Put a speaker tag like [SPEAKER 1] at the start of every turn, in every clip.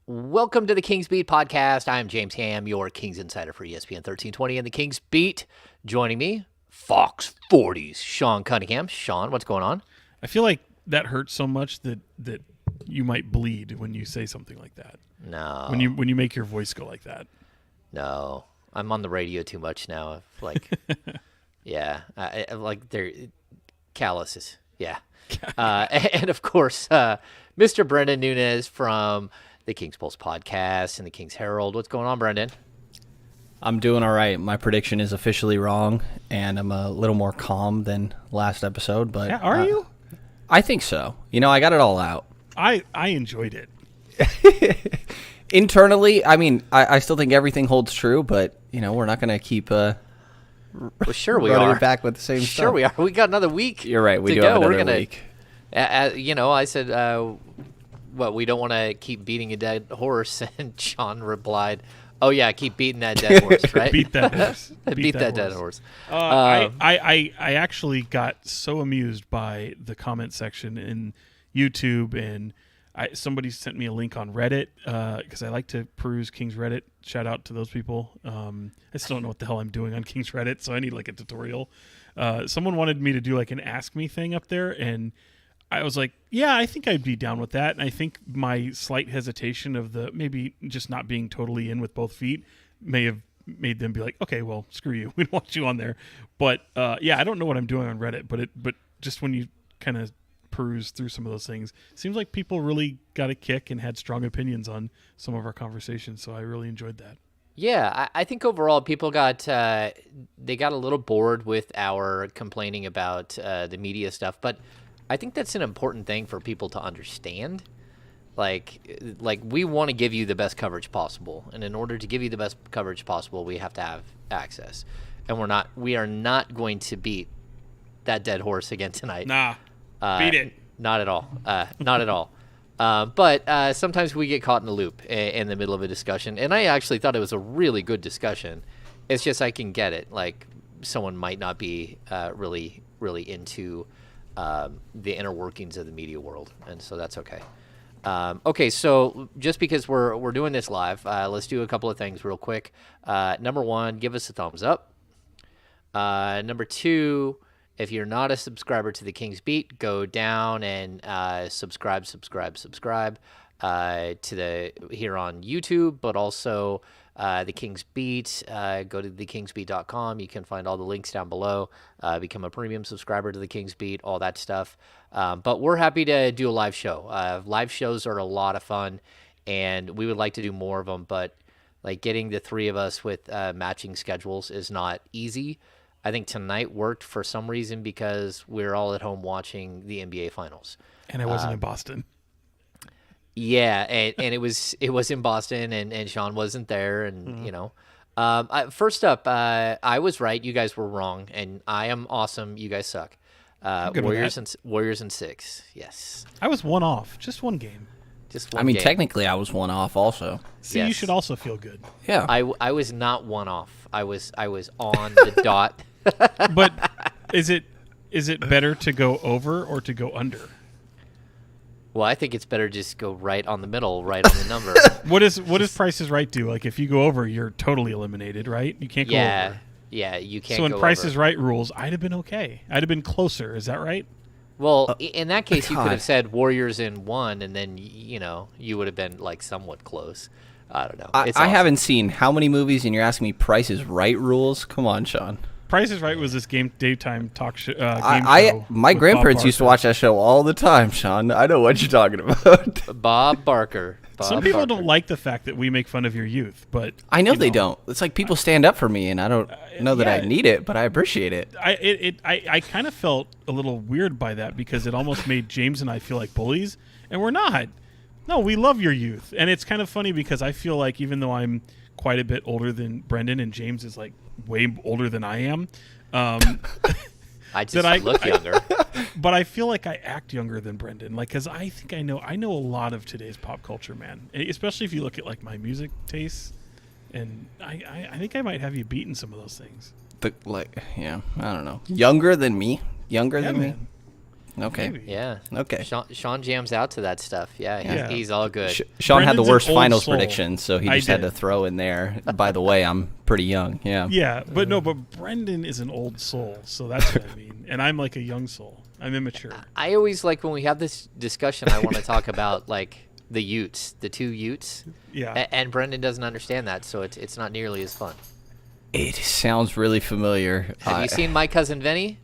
[SPEAKER 1] Welcome to the Kings Beat podcast. I am James Ham, your Kings insider for ESPN 1320 and the Kings Beat. Joining me, Fox 40's Sean Cunningham. Sean, what's going on?
[SPEAKER 2] I feel like that hurts so much that you might bleed when you say something like that.
[SPEAKER 1] No.
[SPEAKER 2] When you make your voice go like that.
[SPEAKER 1] No. I'm on the radio too much now. Like, yeah. I like, they're calluses. Yeah. And, of course, Mr. Brenden Nunes from the Kings Pulse podcast and the Kings Herald. What's going on, Brenden?
[SPEAKER 3] I'm doing all right. My prediction is officially wrong, and I'm a little more calm than last episode. But
[SPEAKER 2] Yeah, are you?
[SPEAKER 3] I think so. You know, I got it all out.
[SPEAKER 2] I enjoyed it.
[SPEAKER 3] Internally, I mean, I still think everything holds true, but, you know, we're not going to keep
[SPEAKER 1] Well, sure we
[SPEAKER 3] running
[SPEAKER 1] are.
[SPEAKER 3] it back with the same
[SPEAKER 1] Sure
[SPEAKER 3] stuff.
[SPEAKER 1] we are. We got another week.
[SPEAKER 3] You're right. We
[SPEAKER 1] to
[SPEAKER 3] do
[SPEAKER 1] go.
[SPEAKER 3] have
[SPEAKER 1] We're
[SPEAKER 3] another
[SPEAKER 1] gonna,
[SPEAKER 3] week.
[SPEAKER 1] I said, we don't want to keep beating a dead horse. And Sean replied, oh, yeah, keep beating that dead horse, right?
[SPEAKER 2] Beat that horse.
[SPEAKER 1] Beat that dead horse.
[SPEAKER 2] I actually got so amused by the comment section in YouTube, and somebody sent me a link on Reddit because I like to peruse King's Reddit. Shout out to those people. I still don't know what the hell I'm doing on King's Reddit, so I need like a tutorial. Someone wanted me to do like an Ask Me thing up there, and I was like, yeah, I think I'd be down with that. And I think my slight hesitation of the maybe just not being totally in with both feet may have made them be like, okay, well, screw you. We don't want you on there. But yeah, I don't know what I'm doing on Reddit, but just when you kind of peruse through some of those things, it seems like people really got a kick and had strong opinions on some of our conversations. So I really enjoyed that.
[SPEAKER 1] Yeah, I think overall people got a little bored with our complaining about the media stuff, but I think that's an important thing for people to understand. Like we want to give you the best coverage possible, and in order to give you the best coverage possible, we have to have access. And we are not going to beat that dead horse again tonight.
[SPEAKER 2] Nah, beat it.
[SPEAKER 1] Not at all. Not at all. But sometimes we get caught in a loop in the middle of a discussion, and I actually thought it was a really good discussion. It's just I can get it. Like someone might not be really into the inner workings of the media world, and so that's okay. Okay, so just because we're doing this live, let's do a couple of things real quick. Number one, give us a thumbs up. Number two, if you're not a subscriber to the Kings Beat, go down and subscribe to here on YouTube, but also the Kings Beat. Go to thekingsbeat.com. You can find all the links down below. Become a premium subscriber to the Kings Beat, all that stuff. But we're happy to do a live show. Live shows are a lot of fun, and we would like to do more of them, but like getting the three of us with matching schedules is not easy. I think tonight worked for some reason because we're all at home watching the NBA Finals.
[SPEAKER 2] And I wasn't in Boston.
[SPEAKER 1] Yeah, and it was in Boston, and Sean wasn't there, and you know. First up, I was right. You guys were wrong, and I am awesome. You guys suck. Warriors in 6. Yes.
[SPEAKER 2] I was one off. Just one game.
[SPEAKER 1] Just one.
[SPEAKER 3] I mean,
[SPEAKER 1] game.
[SPEAKER 3] technically, I was one off also.
[SPEAKER 2] See,
[SPEAKER 1] Yes.
[SPEAKER 2] you should also feel good.
[SPEAKER 3] Yeah.
[SPEAKER 1] I was not one off. I was on the dot.
[SPEAKER 2] But is it better to go over or to go under?
[SPEAKER 1] Well, I think it's better just go right on the middle, right on the number.
[SPEAKER 2] What does Price is Right do? Like if you go over, you're totally eliminated, right? You can't go over.
[SPEAKER 1] Yeah, you can't.
[SPEAKER 2] So in
[SPEAKER 1] go
[SPEAKER 2] Price
[SPEAKER 1] over.
[SPEAKER 2] is Right rules, I'd have been okay. I'd have been closer. Is that right?
[SPEAKER 1] Well, in that case, you could
[SPEAKER 3] God.
[SPEAKER 1] have said Warriors in 1, and then you would have been like somewhat close. I don't know. It's
[SPEAKER 3] I
[SPEAKER 1] awesome.
[SPEAKER 3] haven't seen how many movies, and you're asking me Price is Right rules? Come on, Sean.
[SPEAKER 2] Price is Right was this daytime talk show. Game show
[SPEAKER 3] My
[SPEAKER 2] with
[SPEAKER 3] grandparents
[SPEAKER 2] Bob
[SPEAKER 3] used to
[SPEAKER 2] Barker.
[SPEAKER 3] watch that show all the time, Sean. I know what you're talking about.
[SPEAKER 1] Bob Barker.
[SPEAKER 2] Some people don't like the fact that we make fun of your youth, but
[SPEAKER 3] I know they don't. It's like people stand up for me, and I don't know that I
[SPEAKER 2] yeah.
[SPEAKER 3] need it, but I appreciate it.
[SPEAKER 2] I kind of felt a little weird by that because it almost made James and I feel like bullies, and we're not. No, we love your youth, and it's kind of funny because I feel like even though I'm quite a bit older than Brenden, and James is like way older than I am.
[SPEAKER 1] I just look younger.
[SPEAKER 2] But I feel like I act younger than Brenden, like because I think I know a lot of today's pop culture, man. Especially if you look at like my music tastes, and I think I might have you beaten some of those things.
[SPEAKER 3] I don't know. Younger than me? Younger than me?
[SPEAKER 2] Man.
[SPEAKER 3] Okay.
[SPEAKER 2] Maybe.
[SPEAKER 1] Yeah.
[SPEAKER 3] Okay.
[SPEAKER 1] Sean jams out to that stuff. Yeah, he's all good.
[SPEAKER 3] Sean had the
[SPEAKER 2] Brendan's an
[SPEAKER 3] worst
[SPEAKER 2] old
[SPEAKER 3] finals
[SPEAKER 2] soul.
[SPEAKER 3] prediction, so he
[SPEAKER 2] I
[SPEAKER 3] just had
[SPEAKER 2] did.
[SPEAKER 3] to throw in there. By the way, I'm pretty young. Yeah.
[SPEAKER 2] Yeah, but Brenden is an old soul, so that's what I mean. And I'm like a young soul. I'm immature.
[SPEAKER 1] I always like when we have this discussion, I want to talk about like the Utes, the two Utes.
[SPEAKER 2] Yeah.
[SPEAKER 1] And Brenden doesn't understand that, so it's not nearly as fun.
[SPEAKER 3] It sounds really familiar.
[SPEAKER 1] Have you seen My Cousin Vinny?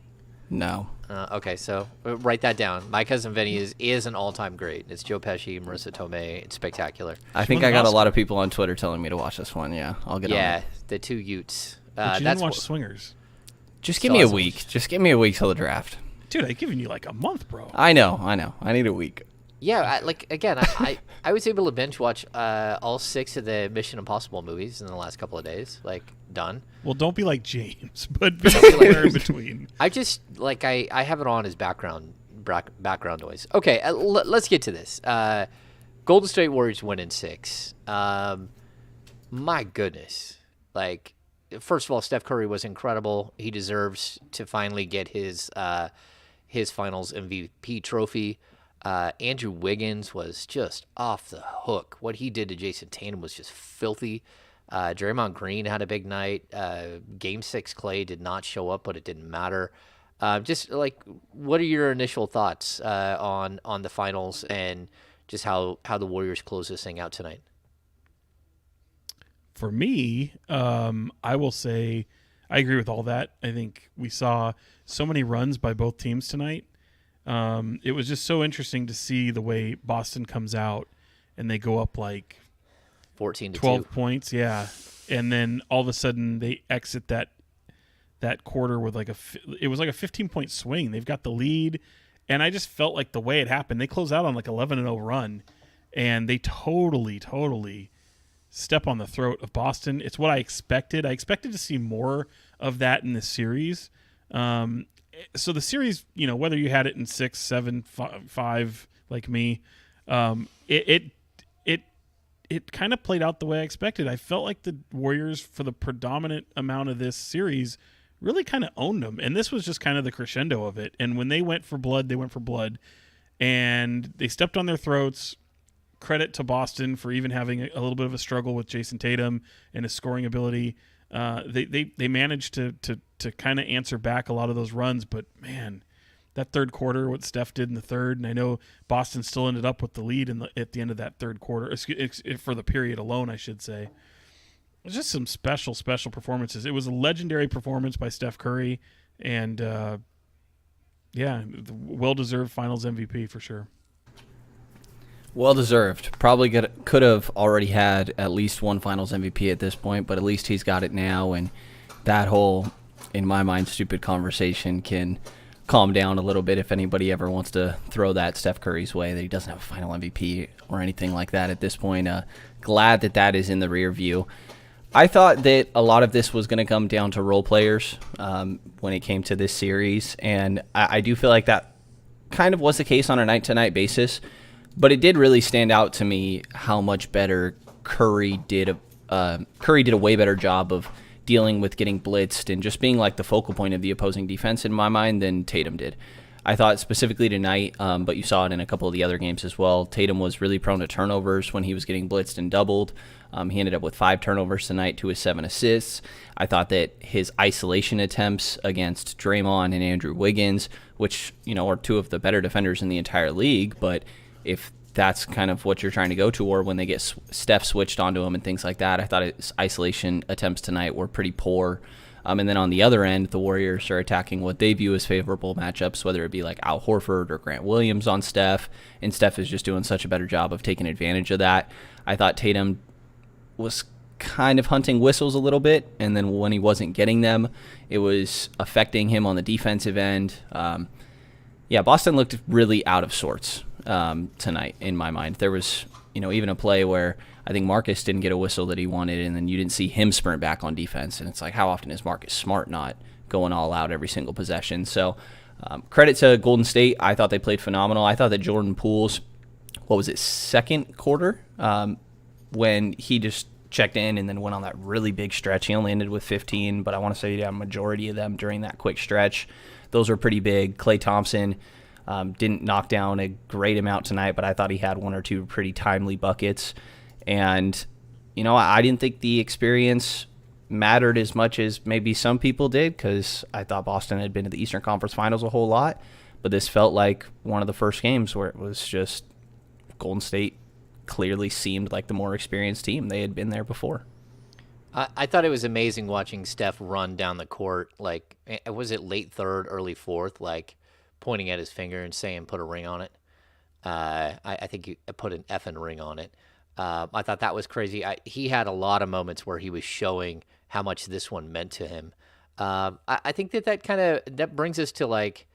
[SPEAKER 3] No.
[SPEAKER 1] Okay, so write that down. My Cousin Vinny is an all-time great. It's Joe Pesci, Marissa Tomei. It's spectacular.
[SPEAKER 3] I think
[SPEAKER 2] won
[SPEAKER 3] I
[SPEAKER 2] an
[SPEAKER 3] got a
[SPEAKER 2] Oscar.
[SPEAKER 3] lot of people on Twitter telling me to watch this one. Yeah, I'll get on
[SPEAKER 1] Yeah,
[SPEAKER 3] it.
[SPEAKER 1] the two Utes.
[SPEAKER 2] But you
[SPEAKER 1] That's
[SPEAKER 2] didn't watch Swingers.
[SPEAKER 3] Just give
[SPEAKER 1] Still
[SPEAKER 3] me a
[SPEAKER 1] hasn't
[SPEAKER 3] week.
[SPEAKER 1] watched.
[SPEAKER 3] Just give me a week till the draft.
[SPEAKER 2] Dude, I've given you like a month, bro.
[SPEAKER 3] I know. I need a week.
[SPEAKER 1] Yeah, I was able to binge watch all 6 of the Mission Impossible movies in the last couple of days. Like, done.
[SPEAKER 2] Well, don't be like James, but be somewhere in between.
[SPEAKER 1] I just like I have it on as background noise. Okay, let's get to this. Golden State Warriors win in 6. My goodness, like first of all, Steph Curry was incredible. He deserves to finally get his Finals MVP trophy. Andrew Wiggins was just off the hook. What he did to Jason Tatum was just filthy. Draymond Green had a big night. Game 6 Clay did not show up, but it didn't matter. Just like, what are your initial thoughts on the finals and just how the Warriors close this thing out tonight?
[SPEAKER 2] For me, I will say I agree with all that. I think we saw so many runs by both teams tonight. It was just so interesting to see the way Boston comes out and they go up like
[SPEAKER 1] 14-2.
[SPEAKER 2] 12 points, yeah. And then all of a sudden they exit that quarter with like it was like a 15-point swing. They've got the lead, and I just felt like the way it happened, they close out on like 11-0 run, and they totally step on the throat of Boston. It's what I expected. I expected to see more of that in this series. So the series, whether you had it in 6, 7, 5, like me, it kind of played out the way I expected. I felt like the Warriors, for the predominant amount of this series, really kind of owned them. And this was just kind of the crescendo of it. And when they went for blood, they went for blood. And they stepped on their throats. Credit to Boston for even having a little bit of a struggle with Jason Tatum and his scoring ability. They managed to kind of answer back a lot of those runs. But, man, that third quarter, what Steph did in the third, and I know Boston still ended up with the lead at the end of that third quarter, for the period alone, I should say. It was just some special performances. It was a legendary performance by Steph Curry, and, well-deserved Finals MVP for sure.
[SPEAKER 3] Well deserved. Probably could have already had at least one Finals MVP at this point, but at least he's got it now, and that whole, in my mind, stupid conversation can calm down a little bit if anybody ever wants to throw that Steph Curry's way, that he doesn't have a final MVP or anything like that at this point. Glad that is in the rear view. I thought that a lot of this was going to come down to role players when it came to this series, and I do feel like that kind of was the case on a night-to-night basis, but it did really stand out to me how much better Curry did. Curry did a way better job of dealing with getting blitzed and just being like the focal point of the opposing defense in my mind than Tatum did. I thought specifically tonight, but you saw it in a couple of the other games as well, Tatum was really prone to turnovers when he was getting blitzed and doubled. He ended up with 5 turnovers tonight to his 7 assists. I thought that his isolation attempts against Draymond and Andrew Wiggins, which are 2 of the better defenders in the entire league, but if that's kind of what you're trying to go to, or when they get Steph switched onto him and things like that, I thought his isolation attempts tonight were pretty poor. And then on the other end, the Warriors are attacking what they view as favorable matchups, whether it be like Al Horford or Grant Williams on Steph, and Steph is just doing such a better job of taking advantage of that. I thought Tatum was kind of hunting whistles a little bit, and then when he wasn't getting them, it was affecting him on the defensive end. Boston looked really out of sorts tonight in my mind. There was, even a play where I think Marcus didn't get a whistle that he wanted, and then you didn't see him sprint back on defense. And it's like, how often is Marcus Smart not going all out every single possession? So credit to Golden State. I thought they played phenomenal. I thought that Jordan Poole's, second quarter, when he just checked in and then went on that really big stretch. He only ended with 15, but I want to say he had a majority of them during that quick stretch. Those were pretty big. Klay Thompson, Didn't knock down a great amount tonight, but I thought he had one or two pretty timely buckets. And, I didn't think the experience mattered as much as maybe some people did, because I thought Boston had been to the Eastern Conference Finals a whole lot. But this felt like one of the first games where it was just Golden State clearly seemed like the more experienced team. They had been there before.
[SPEAKER 1] I thought it was amazing watching Steph run down the court. Like, was it late third, early fourth? Like, pointing at his finger and saying, "Put a ring on it." I think he put an effing ring on it. I thought that was crazy. He had a lot of moments where he was showing how much this one meant to him. I think that brings us to, like,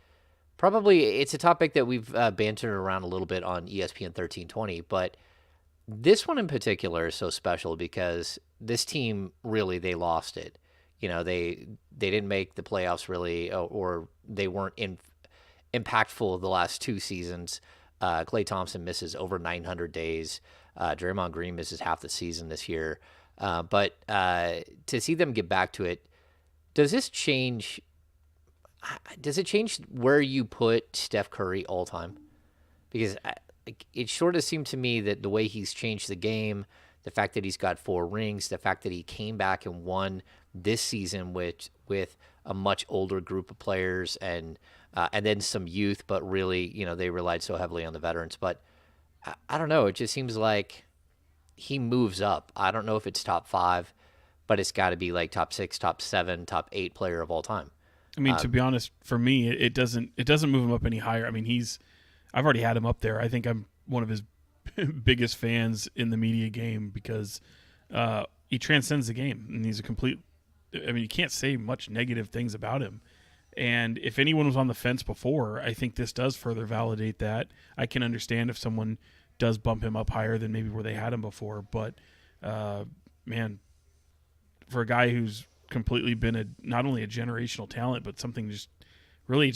[SPEAKER 1] probably it's a topic that we've bantered around a little bit on ESPN 1320, but this one in particular is so special because this team really, they lost it. They didn't make the playoffs really, or they weren't impactful the last two seasons. Klay Thompson misses over 900 days. Draymond Green misses half the season this year. But to see them get back to it, does it change where you put Steph Curry all time? Because it sort of seemed to me that the way he's changed the game, the fact that he's got 4 rings, the fact that he came back and won this season with a much older group of players and then some youth, but really, they relied so heavily on the veterans. But I don't know. It just seems like he moves up. I don't know if it's top 5, but it's got to be like top 6, top 7, top 8 player of all time.
[SPEAKER 2] I mean, to be honest, for me, it doesn't move him up any higher. I mean, I've already had him up there. I think I'm one of his biggest fans in the media game because he transcends the game, and he's a complete. I mean, you can't say much negative things about him. And if anyone was on the fence before, I think this does further validate that. I can understand if someone does bump him up higher than maybe where they had him before. But, man, for a guy who's completely been not only a generational talent, but something just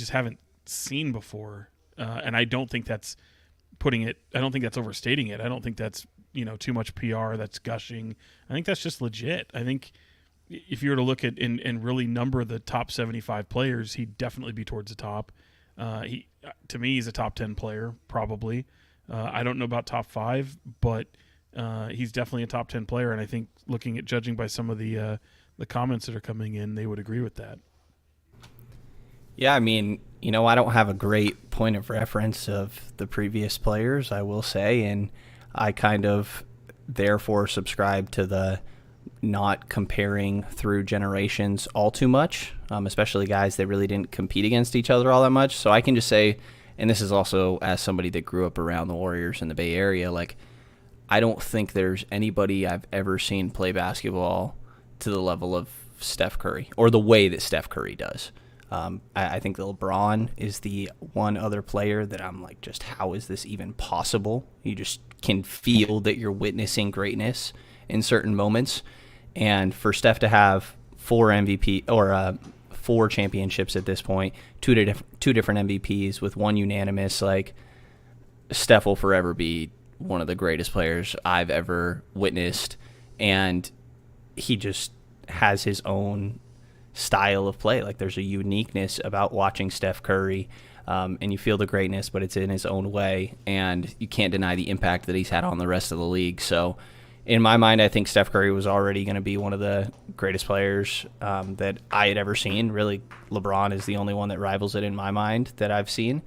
[SPEAKER 2] haven't seen before. And I don't think that's I don't think that's overstating it. I don't think that's, too much PR, that's gushing. I think that's just legit. I think if you were to look at and really number the top 75 players, he'd definitely be towards the top. To me, he's a top 10 player, probably. I don't know about top 5, but he's definitely a top 10 player. And I think judging by some of the comments that are coming in, they would agree with that.
[SPEAKER 3] Yeah, I mean, I don't have a great point of reference of the previous players, I will say, and I kind of therefore subscribe to the not comparing through generations all too much, especially guys that really didn't compete against each other all that much. So I can just say, and this is also as somebody that grew up around the Warriors in the Bay Area, like, I don't think there's anybody I've ever seen play basketball to the level of Steph Curry or the way that Steph Curry does. I think LeBron is the one other player that I'm like, just how is this even possible? You just can feel that you're witnessing greatness in certain moments. And for Steph to have 4 MVP or 4 championships at this point, two different MVPs with one unanimous, like, Steph will forever be one of the greatest players I've ever witnessed. And he just has his own style of play. Like, there's a uniqueness about watching Steph Curry, and you feel the greatness, but it's in his own way, and you can't deny the impact that he's had on the rest of the league. So in my mind, I think Steph Curry was already going to be one of the greatest players that I had ever seen. Really, LeBron is the only one that rivals it in my mind that I've seen.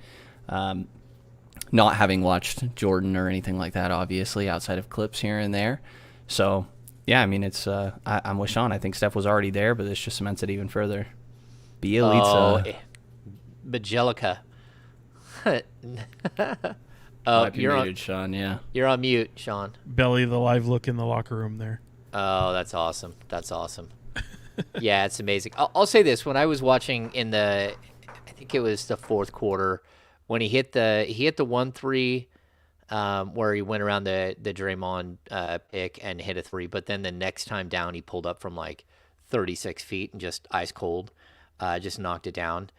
[SPEAKER 3] Not having watched Jordan or anything like that, obviously, outside of clips here and there. So yeah, I mean, it's I'm with Sean. I think Steph was already there, but this just cements it even further. Bielitsa.
[SPEAKER 1] Bajelica.
[SPEAKER 3] Might be muted, Sean, yeah.
[SPEAKER 1] You're on mute, Sean.
[SPEAKER 2] Belly, the live look in the locker room there.
[SPEAKER 1] Oh, that's awesome. That's awesome. Yeah, it's amazing. I'll say this. When I was watching I think it was the fourth quarter, when he hit the 1-3, where he went around the Draymond pick and hit a 3, but then the next time down he pulled up from like 36 feet and just ice cold, just knocked it down.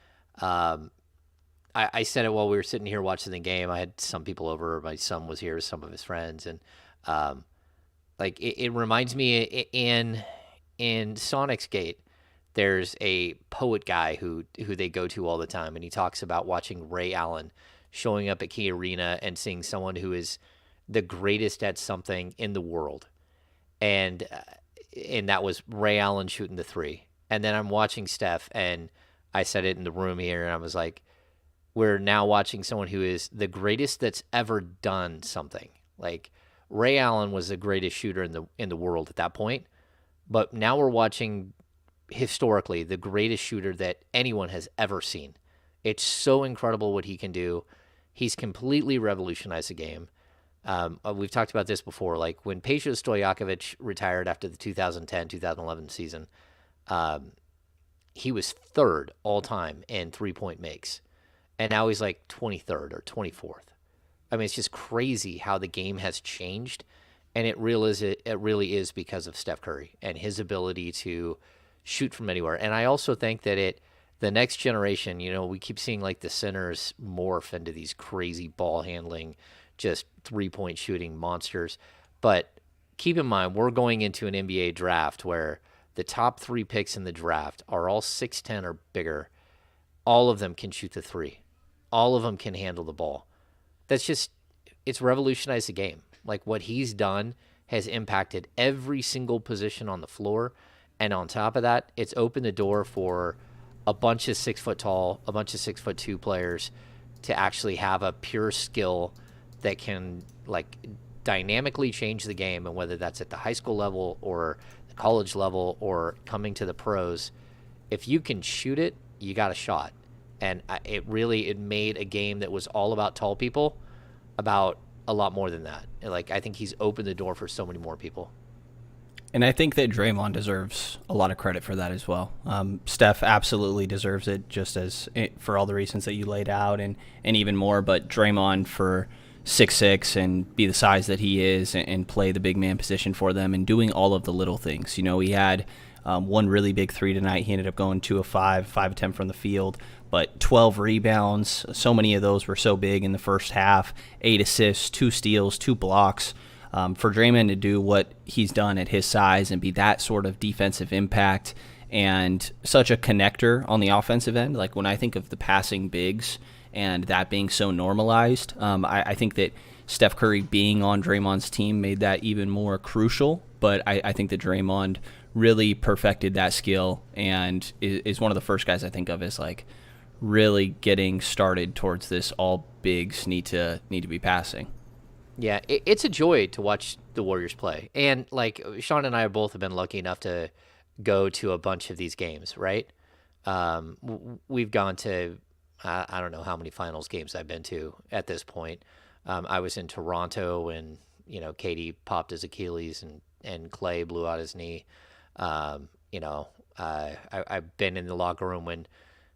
[SPEAKER 1] I said it while we were sitting here watching the game. I had some people over. My son was here with some of his friends, and like it reminds me in Sonic's Gate, there's a poet guy who they go to all the time, and he talks about watching Ray Allen showing up at Key Arena and seeing someone who is the greatest at something in the world. And that was Ray Allen shooting the three. And then I'm watching Steph, and I said it in the room here, and I was like, we're now watching someone who is the greatest that's ever done something. Like, Ray Allen was the greatest shooter in the world at that point, but now we're watching historically the greatest shooter that anyone has ever seen. It's so incredible what he can do. He's completely revolutionized the game. We've talked about this before. Like when Peja Stojakovic retired after the 2010-2011 season, he was third all time in 3-point makes, and now he's like 23rd or 24th. I mean, it's just crazy how the game has changed, and it really is because of Steph Curry and his ability to shoot from anywhere. And I also think that the next generation, we keep seeing like the centers morph into these crazy ball handling, just 3-point shooting monsters. But keep in mind, we're going into an NBA draft where the top 3 picks in the draft are all 6'10" or bigger. All of them can shoot the three. All of them can handle the ball. It's revolutionized the game. Like what he's done has impacted every single position on the floor. And on top of that, it's opened the door for a bunch of 6 foot tall, a bunch of 6'2" players to actually have a pure skill that can like dynamically change the game. And whether that's at the high school level or the college level or coming to the pros, if you can shoot it, you got a shot. And it made a game that was all about tall people about a lot more than that. Like, I think he's opened the door for so many more people.
[SPEAKER 3] And I think that Draymond deserves a lot of credit for that as well. Steph absolutely deserves it, just as for all the reasons that you laid out and even more. But Draymond for 6'6" and be the size that he is and play the big man position for them and doing all of the little things. He had one really big three tonight. He ended up going 2 of 5 of 10 from the field, but 12 rebounds. So many of those were so big in the first half. 8 assists, 2 steals, 2 blocks. For Draymond to do what he's done at his size and be that sort of defensive impact and such a connector on the offensive end, like when I think of the passing bigs and that being so normalized, I think that Steph Curry being on Draymond's team made that even more crucial. But I think that Draymond really perfected that skill and is one of the first guys I think of as like really getting started towards this all bigs need to be passing.
[SPEAKER 1] Yeah, it's a joy to watch the Warriors play. And like Sean and I both have been lucky enough to go to a bunch of these games, right? We've gone to, I don't know how many finals games I've been to at this point. I was in Toronto when, Katie popped his Achilles and Clay blew out his knee. I've been in the locker room when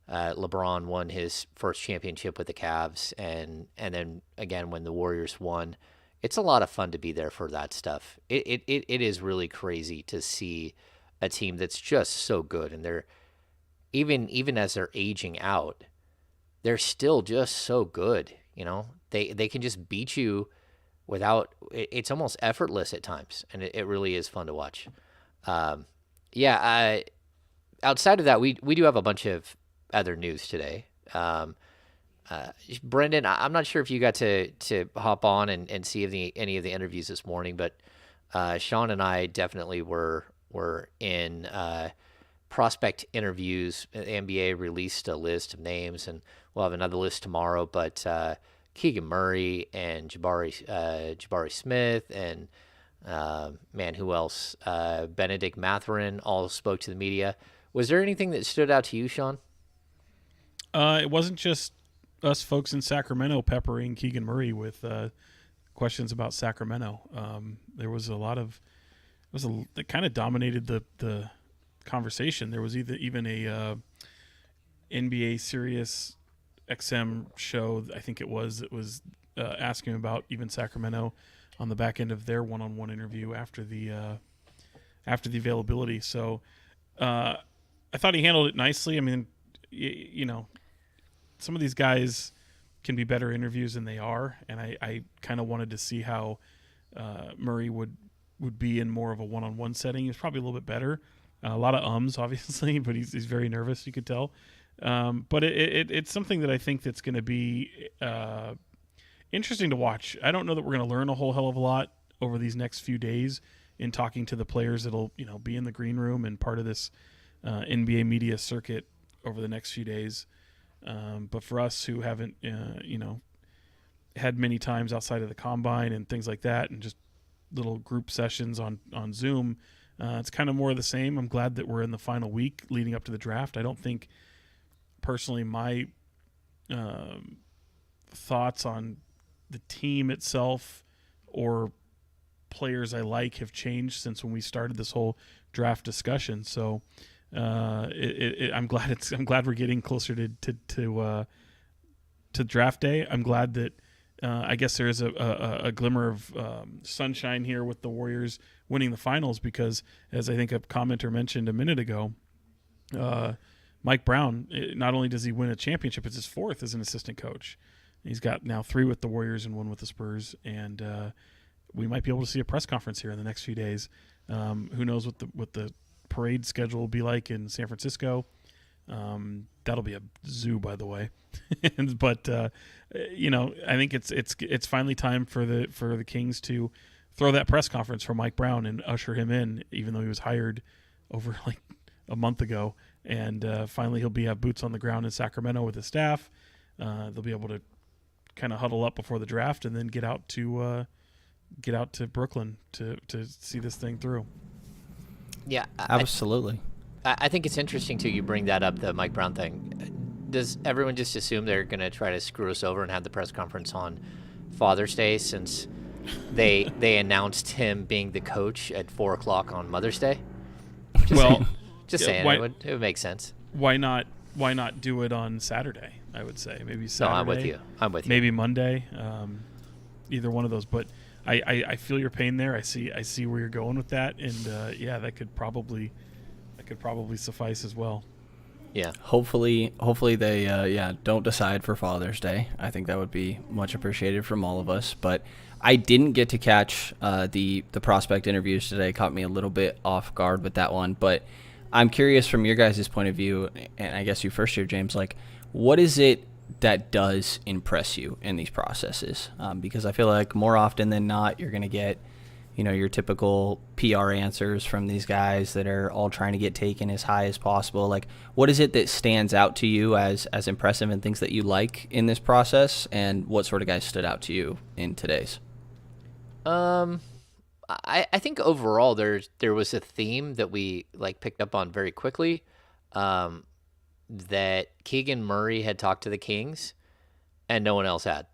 [SPEAKER 1] LeBron won his first championship with the Cavs, and then again when the Warriors won. It's a lot of fun to be there for that stuff. It is really crazy to see a team that's just so good, and they're even as they're aging out, they're still just so good. They can just beat you without. It's almost effortless at times, and it really is fun to watch. Outside of that, we do have a bunch of other news today. Brenden, I'm not sure if you got to hop on and see any of the interviews this morning, but Sean and I definitely were in prospect interviews. The NBA released a list of names, and we'll have another list tomorrow. But Keegan Murray and Jabari Smith and who else? Benedict Mathurin all spoke to the media. Was there anything that stood out to you, Sean?
[SPEAKER 2] It wasn't just us folks in Sacramento peppering Keegan Murray with questions about Sacramento. There was that kind of dominated the conversation. There was even a NBA Sirius XM show, I think it was asking about even Sacramento on the back end of their one-on-one interview after the availability. So I thought he handled it nicely. I mean, some of these guys can be better interviews than they are, and I kind of wanted to see how Murray would be in more of a one-on-one setting. He was probably a little bit better. A lot of ums, obviously, but he's very nervous, you could tell. But it's something that I think that's going to be interesting to watch. I don't know that we're going to learn a whole hell of a lot over these next few days in talking to the players that'll be in the green room and part of this NBA media circuit over the next few days. But for us who haven't had many times outside of the combine and things like that, and just little group sessions on Zoom, it's kind of more of the same. I'm glad that we're in the final week leading up to the draft. I don't think personally my thoughts on the team itself or players I like have changed since when we started this whole draft discussion. So I'm glad we're getting closer to draft day. I'm glad that I guess there is a glimmer of sunshine here with the Warriors winning the finals, because as I think a commenter mentioned a minute ago, Mike Brown, not only does he win a championship, it's his fourth as an assistant coach. He's got now 3 with the Warriors and 1 with the Spurs, and we might be able to see a press conference here in the next few days. Who knows what the parade schedule will be like in San Francisco. That'll be a zoo, by the way. But I think it's finally time for the Kings to throw that press conference for Mike Brown and usher him in, even though he was hired over like a month ago. And finally he'll have boots on the ground in Sacramento with his staff. They'll be able to kind of huddle up before the draft and then get out to Brooklyn to see this thing through.
[SPEAKER 1] Yeah,
[SPEAKER 3] Absolutely.
[SPEAKER 1] I think it's interesting too. You bring that up, the Mike Brown thing. Does everyone just assume they're going to try to screw us over and have the press conference on Father's Day, since they announced him being the coach at 4:00 on Mother's Day? Just saying, it would make sense.
[SPEAKER 2] Why not do it on Saturday? I would say maybe Saturday.
[SPEAKER 1] No, I'm with you.
[SPEAKER 2] Maybe Monday. Either one of those. But I feel your pain there. I see where you're going with that, and that could probably suffice as well.
[SPEAKER 1] Yeah.
[SPEAKER 3] Hopefully they don't decide for Father's Day. I think that would be much appreciated from all of us. But I didn't get to catch the prospect interviews today. Caught me a little bit off guard with that one. But I'm curious from your guys' point of view, and I guess you first here, James, like, what is it that does impress you in these processes? Because I feel like more often than not, you're going to get your typical PR answers from these guys that are all trying to get taken as high as possible. Like, what is it that stands out to you as impressive and things that you like in this process, and what sort of guys stood out to you in today's?
[SPEAKER 1] I think overall there was a theme that we picked up on very quickly, that Keegan Murray had talked to the Kings and no one else had.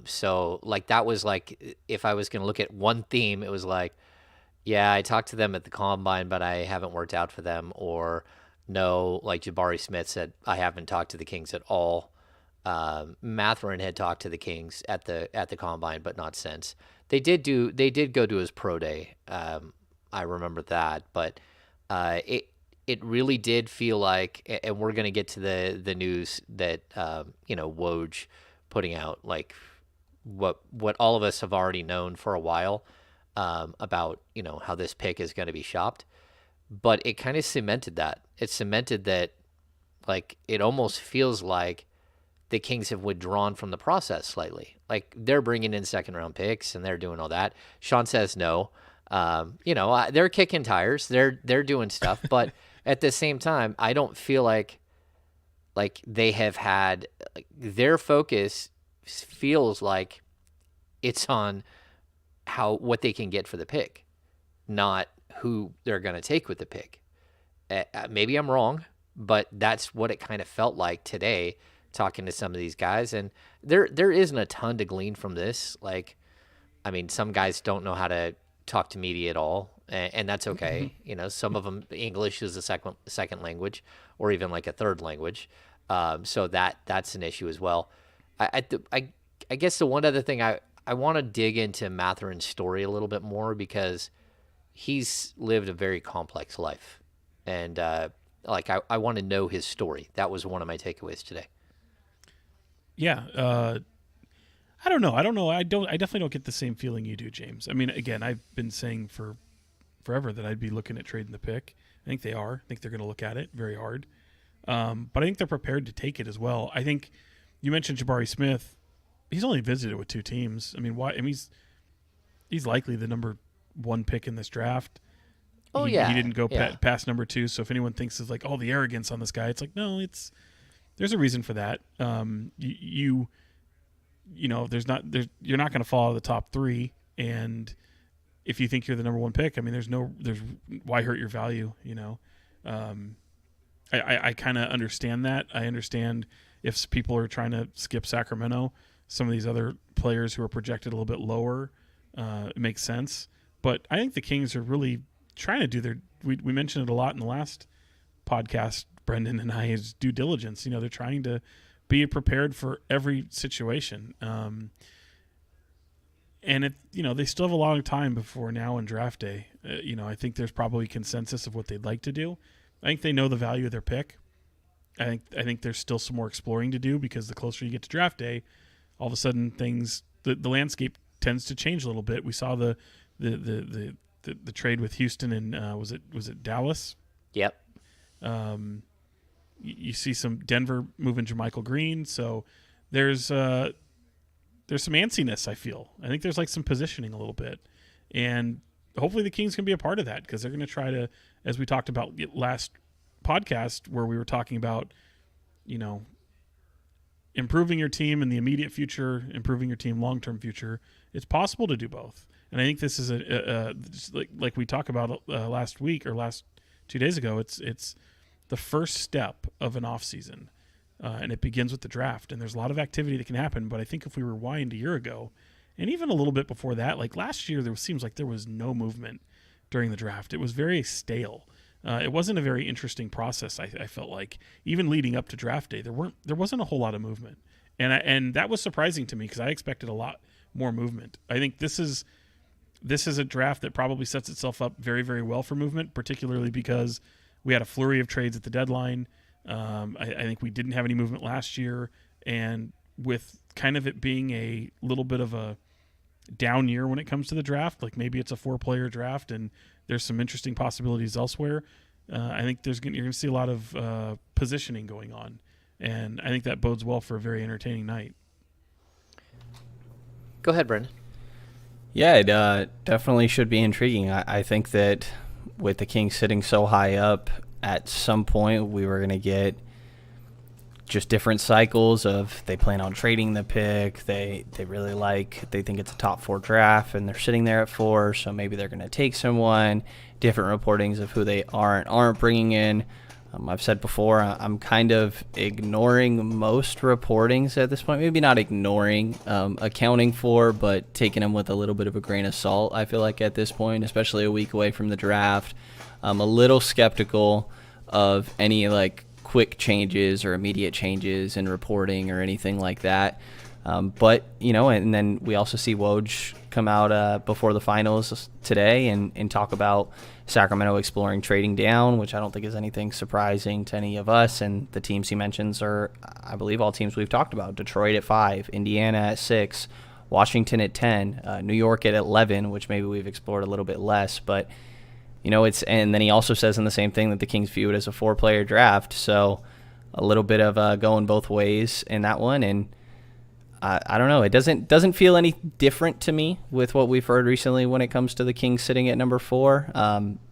[SPEAKER 1] So that was if I was going to look at one theme, it was yeah, I talked to them at the combine, but I haven't worked out for them. Or no, like Jabari Smith said, I haven't talked to the Kings at all. Mathurin had talked to the Kings at the combine, but not since. They did go to his pro day. I remember that, but it really did feel like, and we're going to get to the news that Woj putting out, what all of us have already known for a while, about how this pick is going to be shopped. But it kind of cemented that. It cemented that, it almost feels like the Kings have withdrawn from the process slightly. They're bringing in second round picks and they're doing all that. Sean says no. They're kicking tires. They're doing stuff, but at the same time, I don't feel like they have had their focus feels like it's on what they can get for the pick, not who they're going to take with the pick. Maybe I'm wrong, but that's what it kind of felt like today, talking to some of these guys. And there isn't a ton to glean from this. Some guys don't know how to talk to media at all, and that's okay. Some of them, English is a second language, or even a third language. So that's an issue as well. I guess the one other thing I want to dig into Mathurin's story a little bit more, because he's lived a very complex life, and I want to know his story. That was one of my takeaways today.
[SPEAKER 2] Yeah. I don't know. I definitely don't get the same feeling you do, James. Again, I've been saying for forever that I'd be looking at trading the pick. I think they are. I think they're going to look at it very hard. But I think they're prepared to take it as well. I think you mentioned Jabari Smith. He's only visited with 2 teams. I mean, why? I mean, he's likely the number 1 pick in this draft.
[SPEAKER 1] Oh,
[SPEAKER 2] he
[SPEAKER 1] yeah.
[SPEAKER 2] didn't go
[SPEAKER 1] Yeah.
[SPEAKER 2] past number 2. So if anyone thinks it's like, oh, the arrogance on this guy, it's like, no, there's a reason for that. You know, you're not going to fall out of the top 3. And if you think you're the number 1 pick, I mean, there's why hurt your value, you know? I kind of understand that. I understand if people are trying to skip Sacramento, some of these other players who are projected a little bit lower, it makes sense. But I think the Kings are really trying to do we mentioned it a lot in the last podcast, Brenden and I, is due diligence. You know, they're trying to be prepared for every situation. And they still have a long time before now and draft day. I think there's probably consensus of what they'd like to do. I think they know the value of their pick. I think there's still some more exploring to do, because the closer you get to draft day, all of a sudden the landscape tends to change a little bit. We saw the trade with Houston and was it Dallas?
[SPEAKER 1] Yep.
[SPEAKER 2] You see some Denver moving Jermichael Green, so there's some antsiness. I feel. I think there's like some positioning a little bit, and hopefully the Kings can be a part of that, because they're going to try to, as we talked about last podcast, where we were talking about, improving your team in the immediate future, improving your team long-term future. It's possible to do both, and I think this is like we talked about last week or last 2 days ago. It's the first step of an off season. And it begins with the draft, and there's a lot of activity that can happen. But I think if we rewind a year ago, and even a little bit before that, like last year, seems like there was no movement during the draft. It was very stale. It wasn't a very interesting process. I felt like, even leading up to draft day, there wasn't a whole lot of movement, and that was surprising to me, because I expected a lot more movement. I think this is a draft that probably sets itself up very, very well for movement, particularly because we had a flurry of trades at the deadline. I think we didn't have any movement last year, and with kind of it being a little bit of a down year when it comes to the draft, like maybe it's a 4-player draft and there's some interesting possibilities elsewhere. I think you're going to see a lot of positioning going on, and I think that bodes well for a very entertaining night.
[SPEAKER 1] Go ahead, Brenden.
[SPEAKER 3] Yeah, it definitely should be intriguing. I think that with the Kings sitting so high up, at some point we were going to get just different cycles of they plan on trading the pick. They think it's a top 4 draft, and they're sitting there at 4, so maybe they're going to take someone. Different reportings of who they aren't bringing in. I've said before, I'm kind of ignoring most reportings at this point. Maybe not ignoring, accounting for, but taking them with a little bit of a grain of salt, I feel like, at this point, especially a week away from the draft. I'm a little skeptical of any quick changes or immediate changes in reporting or anything like that. But and then we also see Woj come out before the finals today and talk about Sacramento exploring trading down, which I don't think is anything surprising to any of us. And the teams he mentions are, I believe, all teams we've talked about: Detroit at 5, Indiana at 6, Washington at 10, New York at 11, which maybe we've explored a little bit less, but. And then he also says in the same thing that the Kings view it as a 4-player draft. So a little bit of going both ways in that one. And I don't know. It doesn't feel any different to me with what we've heard recently when it comes to the Kings sitting at number 4.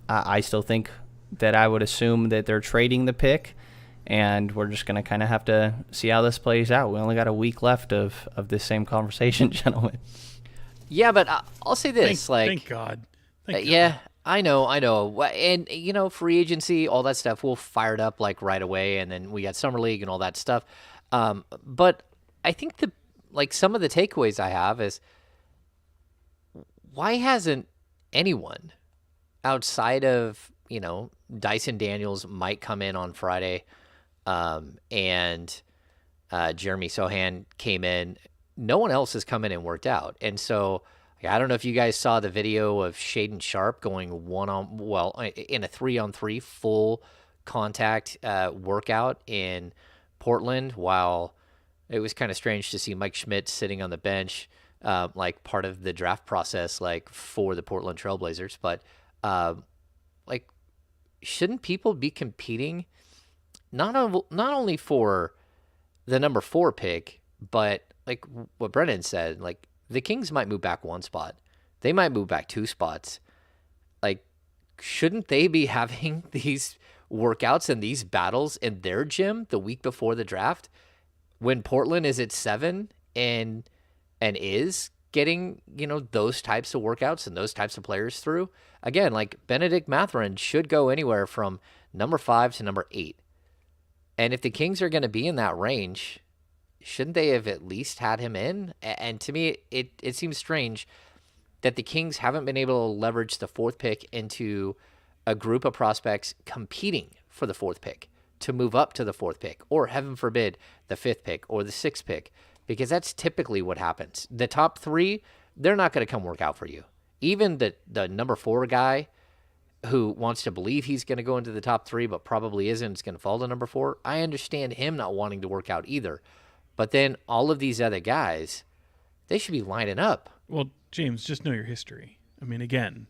[SPEAKER 3] I still think that I would assume that they're trading the pick, and we're just going to kind of have to see how this plays out. We only got a week left of this same conversation, gentlemen.
[SPEAKER 1] Yeah, but I'll say this.
[SPEAKER 2] Thank God.
[SPEAKER 1] Yeah. I know. And, free agency, all that stuff, we'll fire it up right away. And then we got Summer League and all that stuff. But I think some of the takeaways I have is, why hasn't anyone outside of, Dyson Daniels might come in on Friday, and Jeremy Sohan came in. No one else has come in and worked out. And so, I don't know if you guys saw the video of Shaden Sharp going in a 3-on-3 full contact workout in Portland, while it was kind of strange to see Mike Schmidt sitting on the bench, part of the draft process, for the Portland Trailblazers. But shouldn't people be competing not only for the number 4 pick, but like what Brennan said, like the Kings might move back 1 spot. They might move back 2 spots. Like, shouldn't they be having these workouts and these battles in their gym the week before the draft when Portland is at 7 and is getting, those types of workouts and those types of players through? Again, like Benedict Mathurin should go anywhere from number 5 to number 8. And if the Kings are going to be in that range, shouldn't they have at least had him in? And to me, it seems strange that the Kings haven't been able to leverage the 4th pick into a group of prospects competing for the 4th pick to move up to the 4th pick, or heaven forbid, the 5th pick or the 6th pick, because that's typically what happens. The top 3, they're not going to come work out for you. Even the number 4 guy who wants to believe he's going to go into the top 3 but probably isn't, it's going to fall to number 4. I understand him not wanting to work out either. But then all of these other guys, they should be lining up.
[SPEAKER 2] Well, James, just know your history. I mean, again,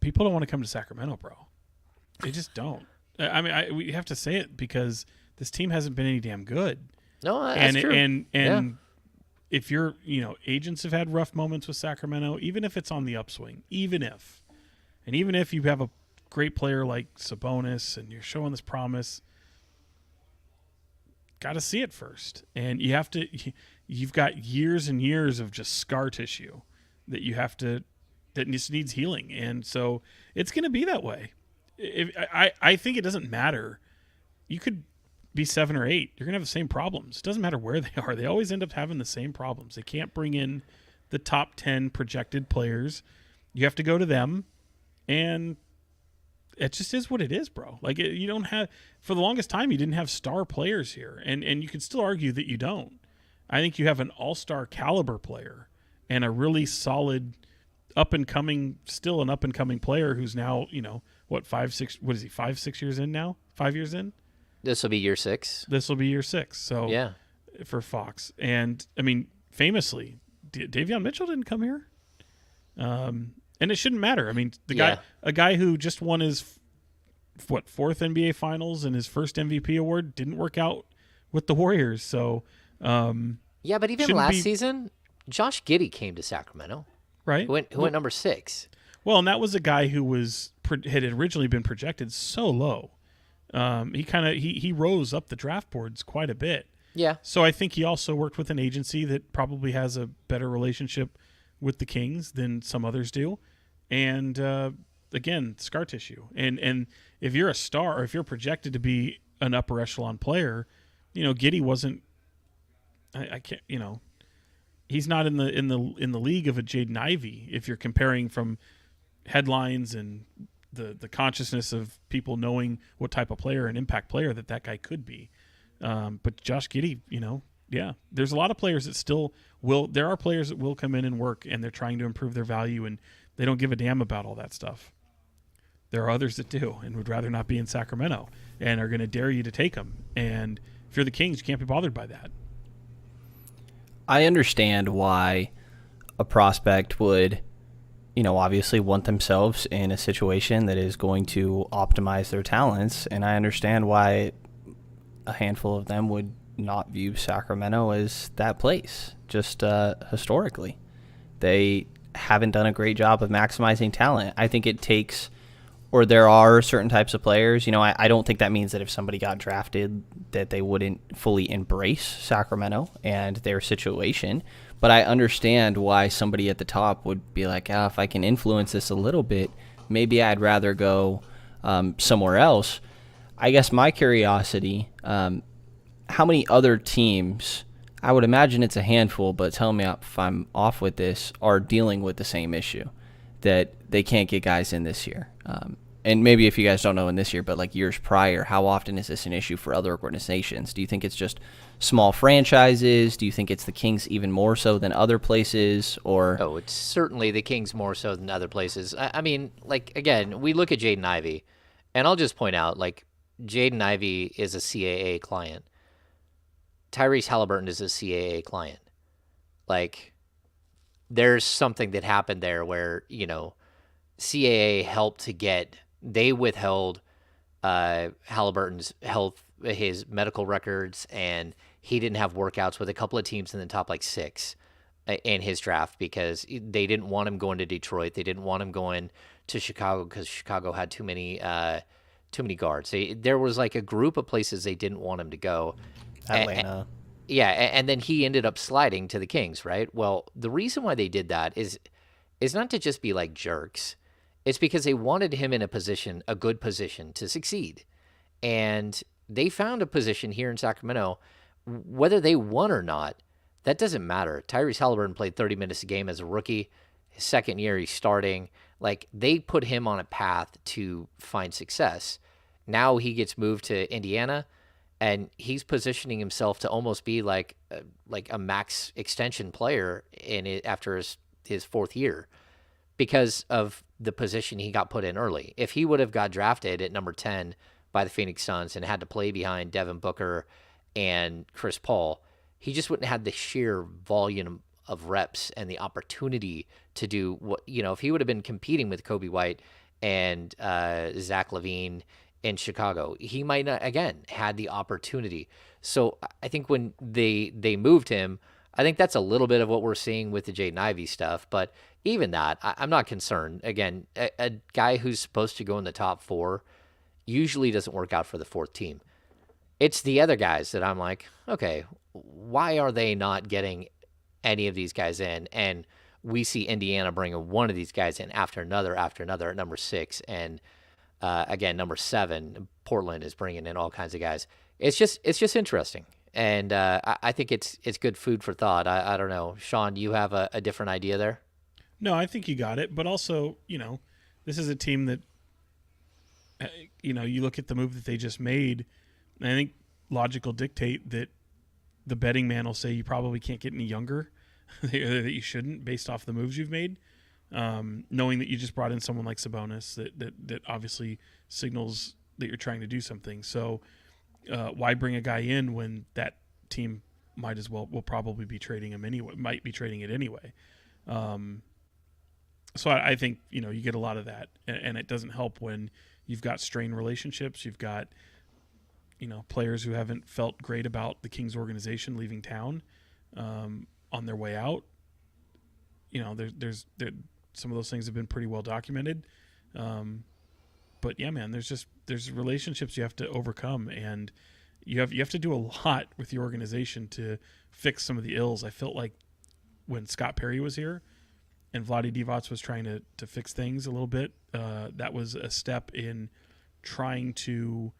[SPEAKER 2] people don't want to come to Sacramento, bro. They just don't. I mean, we have to say it because this team hasn't been any damn good.
[SPEAKER 1] No, that's true.
[SPEAKER 2] And
[SPEAKER 1] yeah.
[SPEAKER 2] If you're, agents have had rough moments with Sacramento, even if it's on the upswing, even if you have a great player like Sabonis and you're showing this promise, got to see it first. And you've got years and years of just scar tissue that just needs healing. And so it's going to be that way. I think it doesn't matter. You could be 7 or 8. You're going to have the same problems. It doesn't matter where they are. They always end up having the same problems. They can't bring in the top 10 projected players. You have to go to them, and it just is what it is, bro. Like, you don't have, for the longest time, you didn't have star players here, and you could still argue that you don't. I think you have an all-star caliber player and a really solid up-and-coming player who's now, 5, 6, what is he, 5, 6 years in now? 5 years in?
[SPEAKER 1] This will be year 6.
[SPEAKER 2] This will be year 6. So
[SPEAKER 1] yeah,
[SPEAKER 2] for Fox. And I mean, famously, Davion Mitchell didn't come here. And it shouldn't matter. I mean, a guy who just won his 4th NBA Finals and his first MVP award didn't work out with the Warriors. So
[SPEAKER 1] yeah, but even last season, Josh Giddey came to Sacramento,
[SPEAKER 2] right?
[SPEAKER 1] Who went number 6.
[SPEAKER 2] Well, and that was a guy who had originally been projected so low. He rose up the draft boards quite a bit.
[SPEAKER 1] Yeah.
[SPEAKER 2] So I think he also worked with an agency that probably has a better relationship with the Kings than some others do. And again, scar tissue. And if you're a star, or if you're projected to be an upper echelon player, Giddey wasn't. I can't. He's not in the league of a Jaden Ivey. If you're comparing from headlines and the consciousness of people knowing what type of player, an impact player that guy could be. But Josh Giddey, there's a lot of players that still will. There are players that will come in and work, and they're trying to improve their value, and they don't give a damn about all that stuff. There are others that do and would rather not be in Sacramento and are going to dare you to take them. And if you're the Kings, you can't be bothered by that.
[SPEAKER 3] I understand why a prospect would, obviously want themselves in a situation that is going to optimize their talents. And I understand why a handful of them would not view Sacramento as that place, just historically. They haven't done a great job of maximizing talent. I think it takes, or there are certain types of players, I don't think that means that if somebody got drafted that they wouldn't fully embrace Sacramento and their situation. But I understand why somebody at the top would be like, if I can influence this a little bit, maybe I'd rather go somewhere else. I guess my curiosity, how many other teams, I would imagine it's a handful, but tell me if I'm off with this, are dealing with the same issue, that they can't get guys in this year. And maybe if you guys don't know in this year, but like years prior, how often is this an issue for other organizations? Do you think it's just small franchises? Do you think it's the Kings even more so than other places? Or
[SPEAKER 1] Oh, it's certainly the Kings more so than other places. I mean, like, again, we look at Jaden Ivey, and I'll just point out, like, Jaden Ivey is a CAA client. Tyrese Halliburton is a CAA client. Like, there's something that happened there where, CAA helped to get, they withheld Halliburton's health, his medical records, and he didn't have workouts with a couple of teams in the top like 6 in his draft because they didn't want him going to Detroit. They didn't want him going to Chicago because Chicago had too many guards. There was like a group of places they didn't want him to go.
[SPEAKER 4] Atlanta.
[SPEAKER 1] Yeah, and then he ended up sliding to the Kings, right? Well, the reason why they did that is not to just be like jerks. It's because they wanted him in a good position to succeed. And they found a position here in Sacramento. Whether they won or not, that doesn't matter. Tyrese Halliburton played 30 minutes a game as a rookie. His second year, he's starting. Like, they put him on a path to find success. Now he gets moved to Indiana, and he's positioning himself to almost be like a max extension player after his 4th year because of the position he got put in early. If he would have got drafted at number 10 by the Phoenix Suns and had to play behind Devin Booker and Chris Paul, he just wouldn't have the sheer volume of reps and the opportunity to do what, if he would have been competing with Kobe White and Zach LaVine in Chicago, he might not, again, had the opportunity. So I think when they moved him, I think that's a little bit of what we're seeing with the Jaden Ivey stuff. But even that, I'm not concerned. Again, a guy who's supposed to go in the top 4 usually doesn't work out for the 4th team. It's the other guys that I'm like, okay, why are they not getting any of these guys in? And we see Indiana bringing one of these guys in after another at number 6. And again, number 7, Portland is bringing in all kinds of guys. It's just interesting. And I think it's good food for thought. I don't know. Sean, do you have a different idea there?
[SPEAKER 2] No, I think you got it. But also, this is a team that, you look at the move that they just made, and I think logic will dictate that the betting man will say you probably can't get any younger, that you shouldn't, based off the moves you've made. Knowing that you just brought in someone like Sabonis, that obviously signals that you're trying to do something. So why bring a guy in when that team will probably be trading him anyway, might be trading it anyway. So I think, you get a lot of that, and it doesn't help when you've got strained relationships. You've got, players who haven't felt great about the Kings organization leaving town on their way out. There's some of those things have been pretty well documented. But yeah, man, there's relationships you have to overcome, and you have to do a lot with the organization to fix some of the ills. I felt like when Scott Perry was here and Vlade Divac was trying to fix things a little bit, that was a step in trying to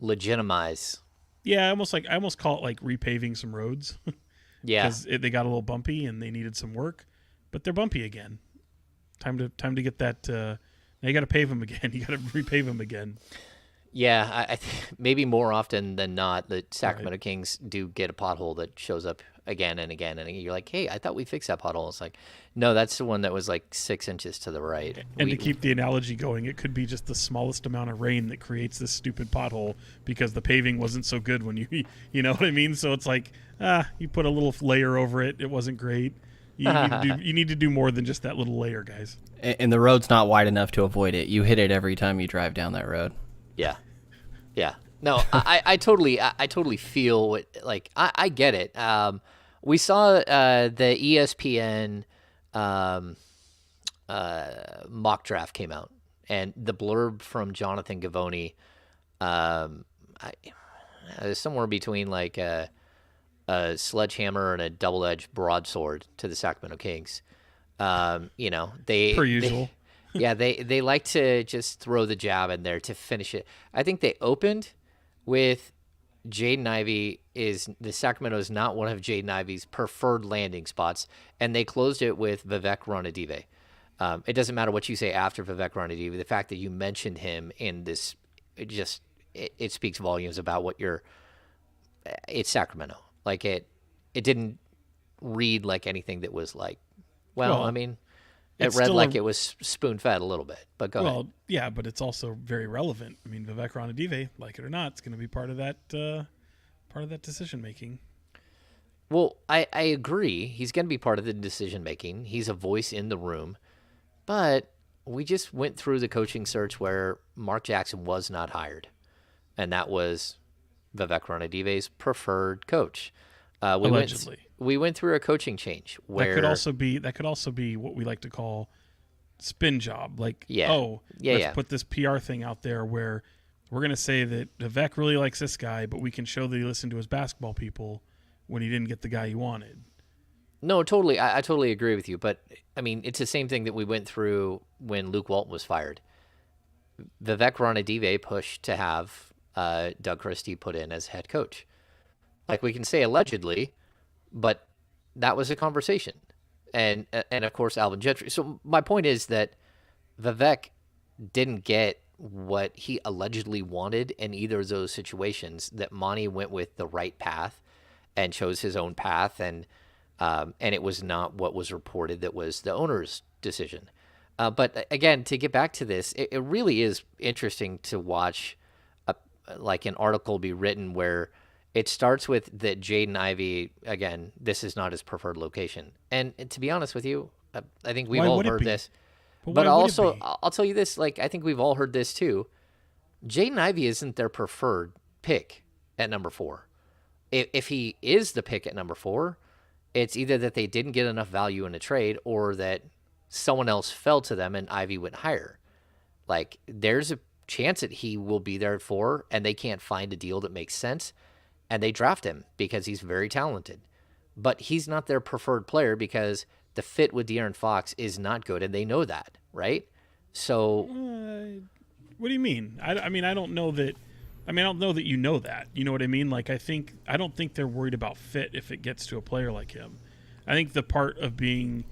[SPEAKER 1] legitimize.
[SPEAKER 2] Yeah, I almost call it like repaving some roads.
[SPEAKER 1] Yeah,
[SPEAKER 2] because they got a little bumpy and they needed some work, but they're bumpy again. Time to get that. Now you got to pave them again. You got to repave them again.
[SPEAKER 1] Yeah, I maybe more often than not, the Sacramento Kings do get a pothole that shows up again and again, and you're like, "Hey, I thought we fixed that pothole." It's like, no, that's the one that was like 6 inches to the right.
[SPEAKER 2] And to keep the analogy going, it could be just the smallest amount of rain that creates this stupid pothole because the paving wasn't so good when you know what I mean. So it's like, you put a little layer over it. It wasn't great. You need to do more than just that little layer, guys.
[SPEAKER 3] And the road's not wide enough to avoid it. You hit it every time you drive down that road.
[SPEAKER 1] Yeah. No, I totally feel what, like, I get it. We saw the ESPN mock draft came out, and the blurb from Jonathan Givony, somewhere between like a sledgehammer and a double-edged broadsword to the Sacramento Kings. They
[SPEAKER 2] per usual.
[SPEAKER 1] They like to just throw the jab in there to finish it. I think they opened with Jaden Ivey the Sacramento is not one of Jaden Ivey's preferred landing spots, and they closed it with Vivek Ranadive. It doesn't matter what you say after Vivek Ranadive. The fact that you mentioned him in this, it speaks volumes about what it's Sacramento. Like it didn't read like anything that was like, I mean, it read like it was spoon-fed a little bit, but go ahead.
[SPEAKER 2] Well, yeah, but it's also very relevant. I mean, Vivek Ranadive, like it or not, it's going to be part of that decision-making.
[SPEAKER 1] Well, I agree. He's going to be part of the decision-making. He's a voice in the room. But we just went through the coaching search where Mark Jackson was not hired, and that was Vivek Ranadive's preferred coach.
[SPEAKER 2] Allegedly.
[SPEAKER 1] We went through a coaching change where
[SPEAKER 2] That could also be what we like to call spin job. Like,
[SPEAKER 1] Yeah.
[SPEAKER 2] let's put this PR thing out there where we're going to say that Vivek really likes this guy, but we can show that he listened to his basketball people when he didn't get the guy he wanted.
[SPEAKER 1] No, totally. I totally agree with you. But, I mean, it's the same thing that we went through when Luke Walton was fired. Vivek Ranadive pushed to have Doug Christie put in as head coach. Like, we can say allegedly, but that was a conversation. And of course, Alvin Gentry. So my point is that Vivek didn't get what he allegedly wanted in either of those situations, that Monty went with the right path and chose his own path, and it was not what was reported that was the owner's decision. But again, to get back to this, it really is interesting to watch like an article be written where it starts with that Jaden Ivey, again, this is not his preferred location. And to be honest with you, I think we've all heard this. But also, I'll tell you this, like, I think we've all heard this too. Jaden Ivey isn't their preferred pick at number 4. If he is the pick at number 4, it's either that they didn't get enough value in a trade or that someone else fell to them and Ivey went higher. Like, there's a chance that he will be there at 4 and they can't find a deal that makes sense, and they draft him because he's very talented. But he's not their preferred player because the fit with De'Aaron Fox is not good, and they know that, right? So,
[SPEAKER 2] what do you mean? I mean, I don't know that. I mean, I don't know that you know that. You know what I mean? Like, I don't think they're worried about fit if it gets to a player like him. I think the part of being,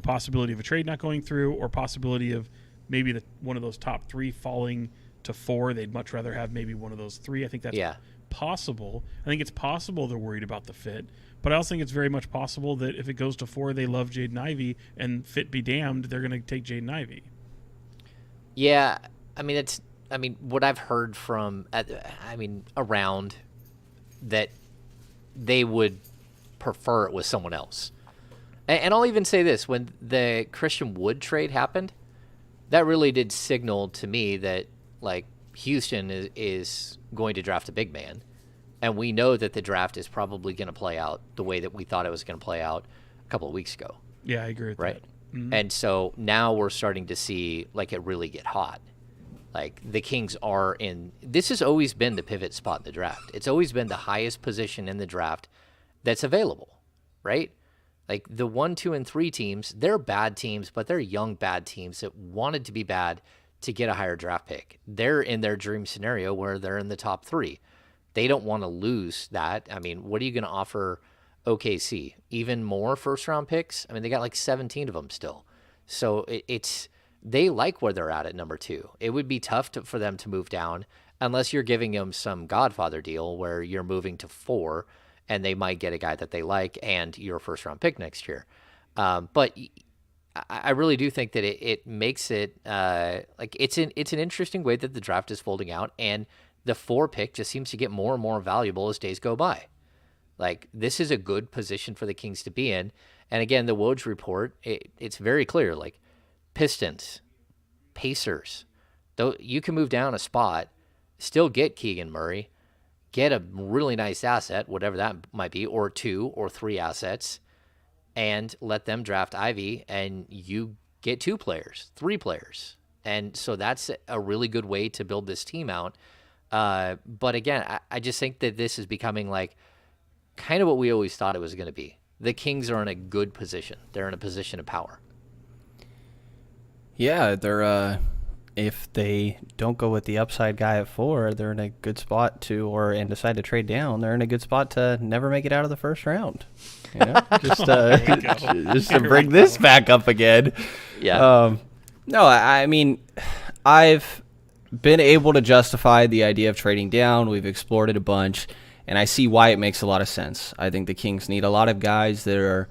[SPEAKER 2] possibility of a trade not going through, or possibility of maybe one of those top 3 falling to 4, they'd much rather have maybe one of those 3. I think that's possible. I think it's possible they're worried about the fit, but I also think it's very much possible that if it goes to 4, they love Jaden Ivey, and fit be damned, they're going to take Jaden Ivey.
[SPEAKER 1] Yeah, I mean, what I've heard from, around, that they would prefer it with someone else. And I'll even say this, when the Christian Wood trade happened, that really did signal to me that, like, Houston is going to draft a big man, and we know that the draft is probably going to play out the way that we thought it was going to play out a couple of weeks ago.
[SPEAKER 2] Yeah, I agree with
[SPEAKER 1] that. Mm-hmm. And so now we're starting to see, like, it really get hot. Like, the Kings are in – this has always been the pivot spot in the draft. It's always been the highest position in the draft that's available, right? Like, the 1, 2, and 3 teams, they're bad teams, but they're young bad teams that wanted to be bad to get a higher draft pick. They're in their dream scenario where they're in the top 3. They don't want to lose that. I mean, what are you going to offer OKC? Even more first-round picks? I mean, they got like 17 of them still. So it's they like where they're at number 2. It would be tough for them to move down unless you're giving them some Godfather deal where you're moving to 4 and they might get a guy that they like and your first-round pick next year. But I really do think that it makes it like it's an interesting way that the draft is folding out, and the 4 pick just seems to get more and more valuable as days go by. Like, this is a good position for the Kings to be in. And again, the Woj report, it's very clear. Like, Pistons, Pacers, though you can move down a spot, still get Keegan Murray, get a really nice asset, whatever that might be, or 2 or 3 assets, and let them draft Ivy, and you get 2 players, 3 players. And so that's a really good way to build this team out. But again, I just think that this is becoming like kind of what we always thought it was going to be. The Kings are in a good position. They're in a position of power.
[SPEAKER 3] Yeah, they're if they don't go with the upside guy at 4, they're in a good spot and decide to trade down. They're in a good spot to never make it out of the first round. You know, just to bring this back up again.
[SPEAKER 1] Yeah.
[SPEAKER 3] No, I mean, I've been able to justify the idea of trading down. We've explored it a bunch, and I see why it makes a lot of sense. I think the Kings need a lot of guys that are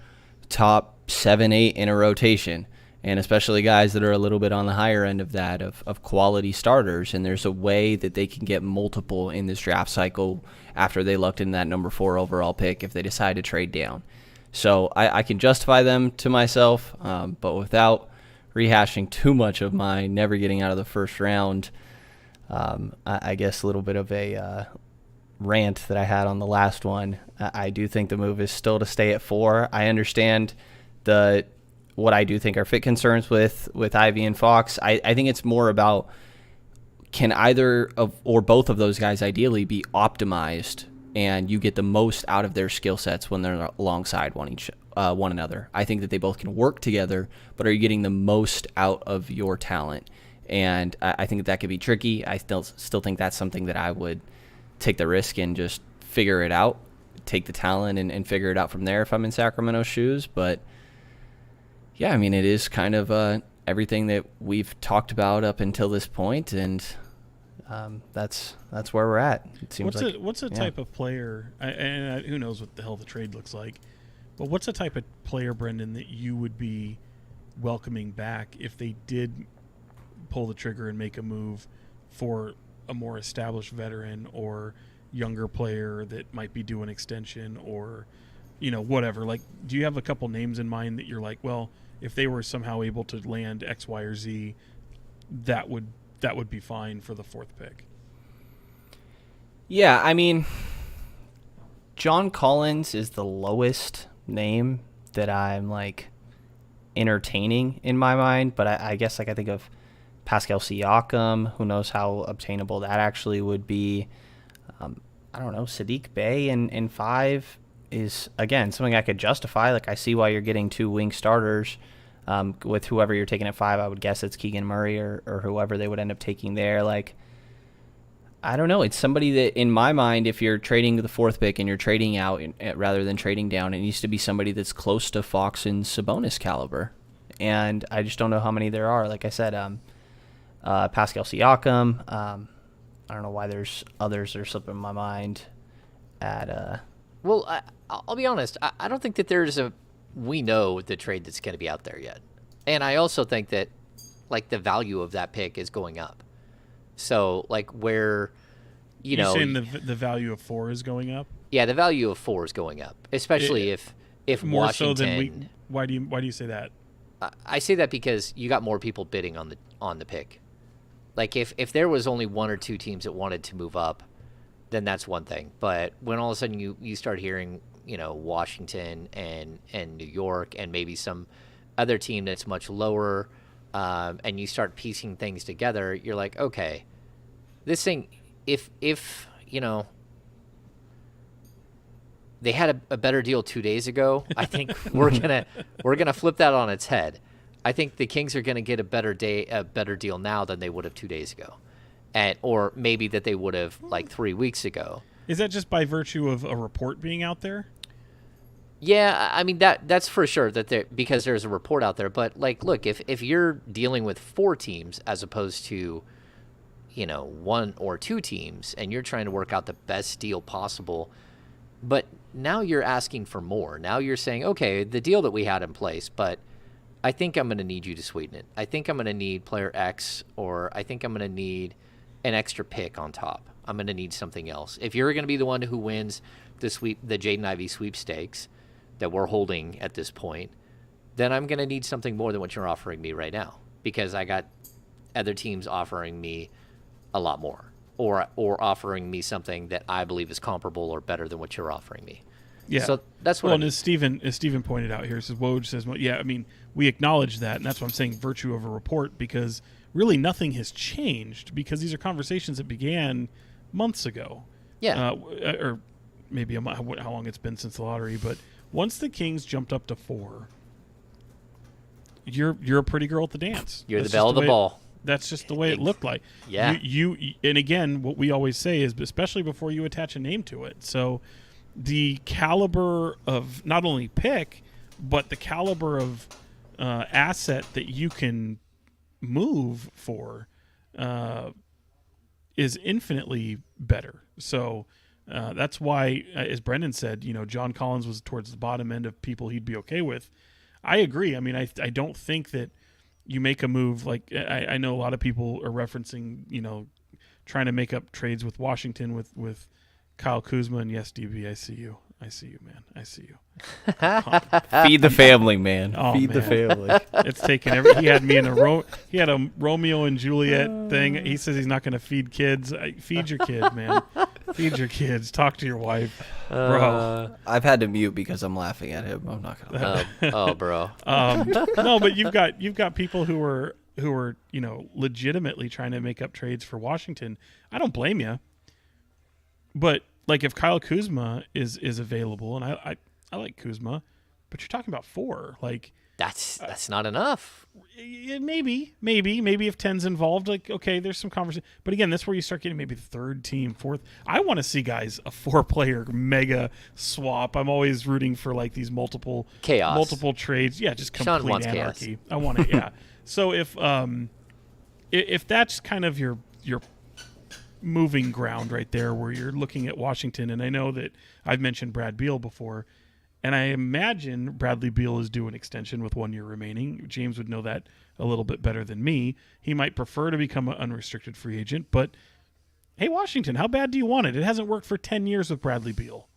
[SPEAKER 3] top 7, 8 in a rotation, and especially guys that are a little bit on the higher end of that, of quality starters. And there's a way that they can get multiple in this draft cycle after they lucked in that number 4 overall pick if they decide to trade down. So I can justify them to myself, but without rehashing too much of my never getting out of the first round, I guess a little bit of a rant that I had on the last one. I do think the move is still to stay at 4. I understand what I do think are fit concerns with Ivy and Fox. I think it's more about, can either of or both of those guys ideally be optimized and you get the most out of their skill sets when they're alongside one another. I think that they both can work together, but are you getting the most out of your talent? And I think that could be tricky. I still think that's something that I would take the risk and just figure it out, take the talent and figure it out from there if I'm in Sacramento's shoes. But yeah, I mean, it is kind of everything that we've talked about up until this point, and that's where we're at. It seems
[SPEAKER 2] what's the type of player? And who knows what the hell the trade looks like? But what's the type of player, Brenden, that you would be welcoming back if they did pull the trigger and make a move for a more established veteran or younger player that might be due an extension or, whatever? Like, do you have a couple names in mind that you're like, well, if they were somehow able to land X, Y, or Z, that would be fine for the 4th pick?
[SPEAKER 3] Yeah, I mean, John Collins is the lowest name that I'm like entertaining in my mind, but I guess like I think of Pascal Siakam. Who knows how obtainable that actually would be? I don't know. Sadiq Bey in 5 is, again, something I could justify. Like, I see why you're getting 2 wing starters with whoever you're taking at 5. I would guess it's Keegan Murray or whoever they would end up taking there. Like, I don't know. It's somebody that, in my mind, if you're trading the 4th pick and you're trading out rather than trading down, it needs to be somebody that's close to Fox and Sabonis caliber. And I just don't know how many there are. Like I said, Pascal Siakam. I don't know why there's others that are slipping my mind
[SPEAKER 1] Well, I'll be honest. I don't think that we know the trade that's going to be out there yet. And I also think that, like, the value of that pick is going up. So, like, where,
[SPEAKER 2] You're saying the value of 4 is going up?
[SPEAKER 1] Yeah, the value of 4 is going up, especially if
[SPEAKER 2] more
[SPEAKER 1] Washington.
[SPEAKER 2] So than why do you say that?
[SPEAKER 1] I say that because you got more people bidding on the pick. Like, if there was only 1 or 2 teams that wanted to move up, then that's one thing. But when all of a sudden you start hearing, Washington and New York and maybe some other team that's much lower, and you start piecing things together, you're like, okay, this thing, if they had a better deal 2 days ago, I think we're gonna flip that on its head. I think the Kings are gonna get a better deal now than they would have 2 days ago, or maybe that they would have like 3 weeks ago.
[SPEAKER 2] Is that just by virtue of a report being out there?
[SPEAKER 1] Yeah, I mean that's for sure because there's a report out there. But, like, look, if you're dealing with 4 teams as opposed to 1 or 2 teams, and you're trying to work out the best deal possible, but now you're asking for more. Now you're saying, okay, the deal that we had in place, but I think I'm going to need you to sweeten it. I think I'm going to need player X, or I think I'm going to need an extra pick on top. I'm going to need something else. If you're going to be the one who wins the Jaden Ivey sweepstakes that we're holding at this point, then I'm going to need something more than what you're offering me right now, because I got other teams offering me a lot more, or offering me something that I believe is comparable or better than what you're offering me.
[SPEAKER 2] Yeah.
[SPEAKER 1] So that's what.
[SPEAKER 2] Well, and as Steven pointed out here, Woj says, well, yeah, I mean, we acknowledge that, and that's why I'm saying virtue of a report, because really nothing has changed, because these are conversations that began months ago.
[SPEAKER 1] Yeah.
[SPEAKER 2] Or maybe how long it's been since the lottery, but once the Kings jumped up to 4, you're a pretty girl at the dance.
[SPEAKER 1] You're the belle of the ball.
[SPEAKER 2] That's just the way it looked like.
[SPEAKER 1] Yeah.
[SPEAKER 2] You and again, what we always say is, especially before you attach a name to it. So the caliber of not only pick, but the caliber of asset that you can move for is infinitely better. So that's why, as Brenden said, John Collins was towards the bottom end of people he'd be okay with. I agree. I mean, I don't think that you make a move like I know a lot of people are referencing, trying to make up trades with Washington with Kyle Kuzma, and yes, DB, I see you. I see you, man. I see you.
[SPEAKER 3] Feed the family, man.
[SPEAKER 2] Oh,
[SPEAKER 3] Feed the
[SPEAKER 2] man.
[SPEAKER 3] family.
[SPEAKER 2] It's taken he had me in he had a Romeo and Juliet thing. He says he's not going to feed kids. Feed your kid, man. Feed your kids. Talk to your wife, bro.
[SPEAKER 3] I've had to mute because I'm laughing at him. I'm not gonna.
[SPEAKER 1] Oh, bro.
[SPEAKER 2] No, but you've got people who are legitimately trying to make up trades for Washington. I don't blame you, but like if Kyle Kuzma is available, and I like Kuzma, but you're talking about 4. Like
[SPEAKER 1] that's not enough.
[SPEAKER 2] Maybe if 10's involved, like okay, there's some conversation. But again, that's where you start getting maybe the 3rd team, 4th. I want to see guys a 4-player mega swap. I'm always rooting for like these multiple trades. Yeah, just complete anarchy. Chaos. I want it. Yeah. So if that's kind of your moving ground right there, where you're looking at Washington, and I know that I've mentioned Brad Beal before. And I imagine Bradley Beal is due an extension with 1 year remaining. James would know that a little bit better than me. He might prefer to become an unrestricted free agent. But, hey, Washington, how bad do you want it? It hasn't worked for 10 years with Bradley Beal.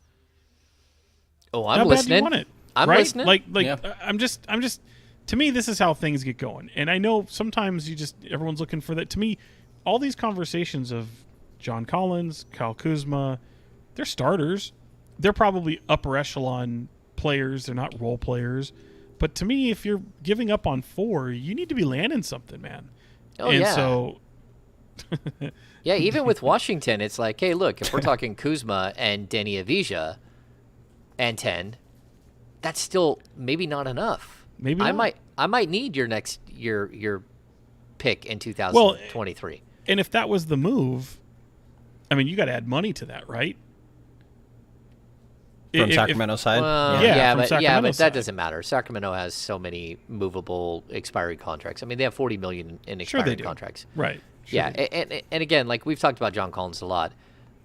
[SPEAKER 1] Oh, I'm
[SPEAKER 2] how
[SPEAKER 1] listening.
[SPEAKER 2] Bad do you want it?
[SPEAKER 1] I'm
[SPEAKER 2] right?
[SPEAKER 1] listening.
[SPEAKER 2] Like
[SPEAKER 3] Yeah.
[SPEAKER 2] I'm just. To me, this is how things get going. And I know sometimes everyone's looking for that. To me, all these conversations of John Collins, Kyle Kuzma, they're starters. They're probably upper echelon players. They're not role players. But to me, if you're giving up on 4, you need to be landing something, man.
[SPEAKER 1] Oh,
[SPEAKER 2] and
[SPEAKER 1] yeah.
[SPEAKER 2] So
[SPEAKER 1] Yeah, even with Washington, it's like, hey, look, if we're talking Kuzma and Denny Avija and 10, that's still maybe not enough.
[SPEAKER 2] Maybe not.
[SPEAKER 1] I might need your next your pick in 2023.
[SPEAKER 2] And if that was the move, I mean, you got to add money to that, right?
[SPEAKER 3] From Sacramento side?
[SPEAKER 1] Well,
[SPEAKER 2] Yeah, from
[SPEAKER 1] but
[SPEAKER 2] Sacramento's
[SPEAKER 1] that
[SPEAKER 2] side.
[SPEAKER 1] doesn't matter. Sacramento has so many movable expiring contracts. I mean, they have $40 million in
[SPEAKER 2] Sure they
[SPEAKER 1] expiring
[SPEAKER 2] do.
[SPEAKER 1] contracts.
[SPEAKER 2] Right. Sure
[SPEAKER 1] Yeah, and again, like we've talked about John Collins a lot.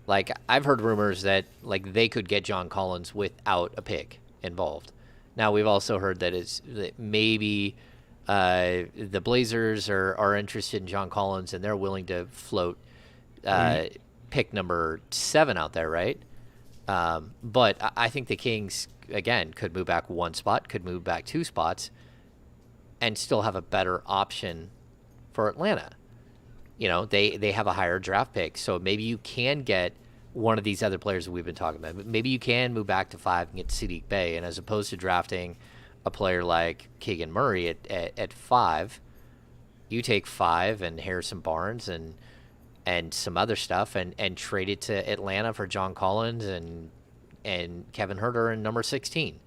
[SPEAKER 1] Like I've heard rumors that like they could get John Collins without a pick involved. Now we've also heard that maybe the Blazers are interested in John Collins and they're willing to float pick number 7 out there, right? But I think the Kings again could move back 1 spot, could move back 2 spots, and still have a better option for Atlanta. You know, they have a higher draft pick, so maybe you can get one of these other players that we've been talking about. Maybe you can move back to 5 and get Sadiq Bey, and as opposed to drafting a player like Keegan Murray at 5, you take 5 and Harrison Barnes and some other stuff and trade it to Atlanta for John Collins and Kevin Huerter in number 16.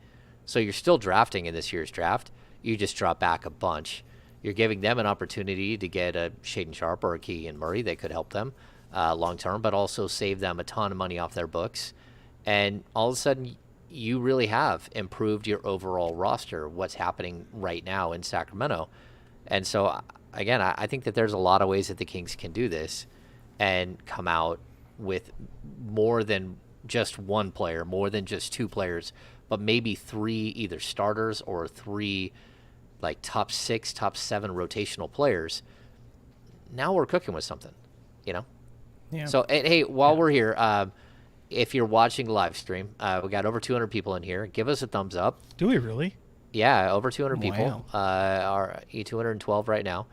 [SPEAKER 1] So you're still drafting in this year's draft. You just drop back a bunch. You're giving them an opportunity to get a Shaden Sharp or a Keegan Murray. They could help them long term, but also save them a ton of money off their books. And all of a sudden, you really have improved your overall roster, what's happening right now in Sacramento. And so, again, I think that there's a lot of ways that the Kings can do this and come out with more than just 1 player, more than just 2 players, but maybe 3 either starters or 3 like top 6, top 7 rotational players. Now we're cooking with something, you know?
[SPEAKER 3] Yeah.
[SPEAKER 1] So, hey, while we're here, if you're watching live stream, we got over 200 people in here. Give us a thumbs up.
[SPEAKER 2] Do we really?
[SPEAKER 1] Yeah, over 200 people. Are 212 right now.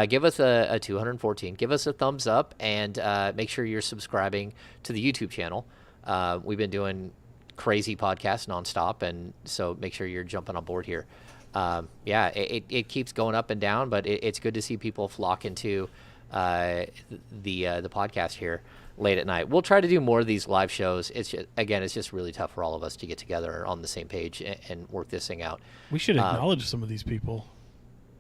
[SPEAKER 1] Give us a 214. Give us a thumbs up and make sure you're subscribing to the YouTube channel. We've been doing crazy podcasts nonstop, and so make sure you're jumping on board here. It keeps going up and down, but it's good to see people flock into the podcast here late at night. We'll try to do more of these live shows. It's just really tough for all of us to get together on the same page and work this thing out.
[SPEAKER 2] We should acknowledge some of these people.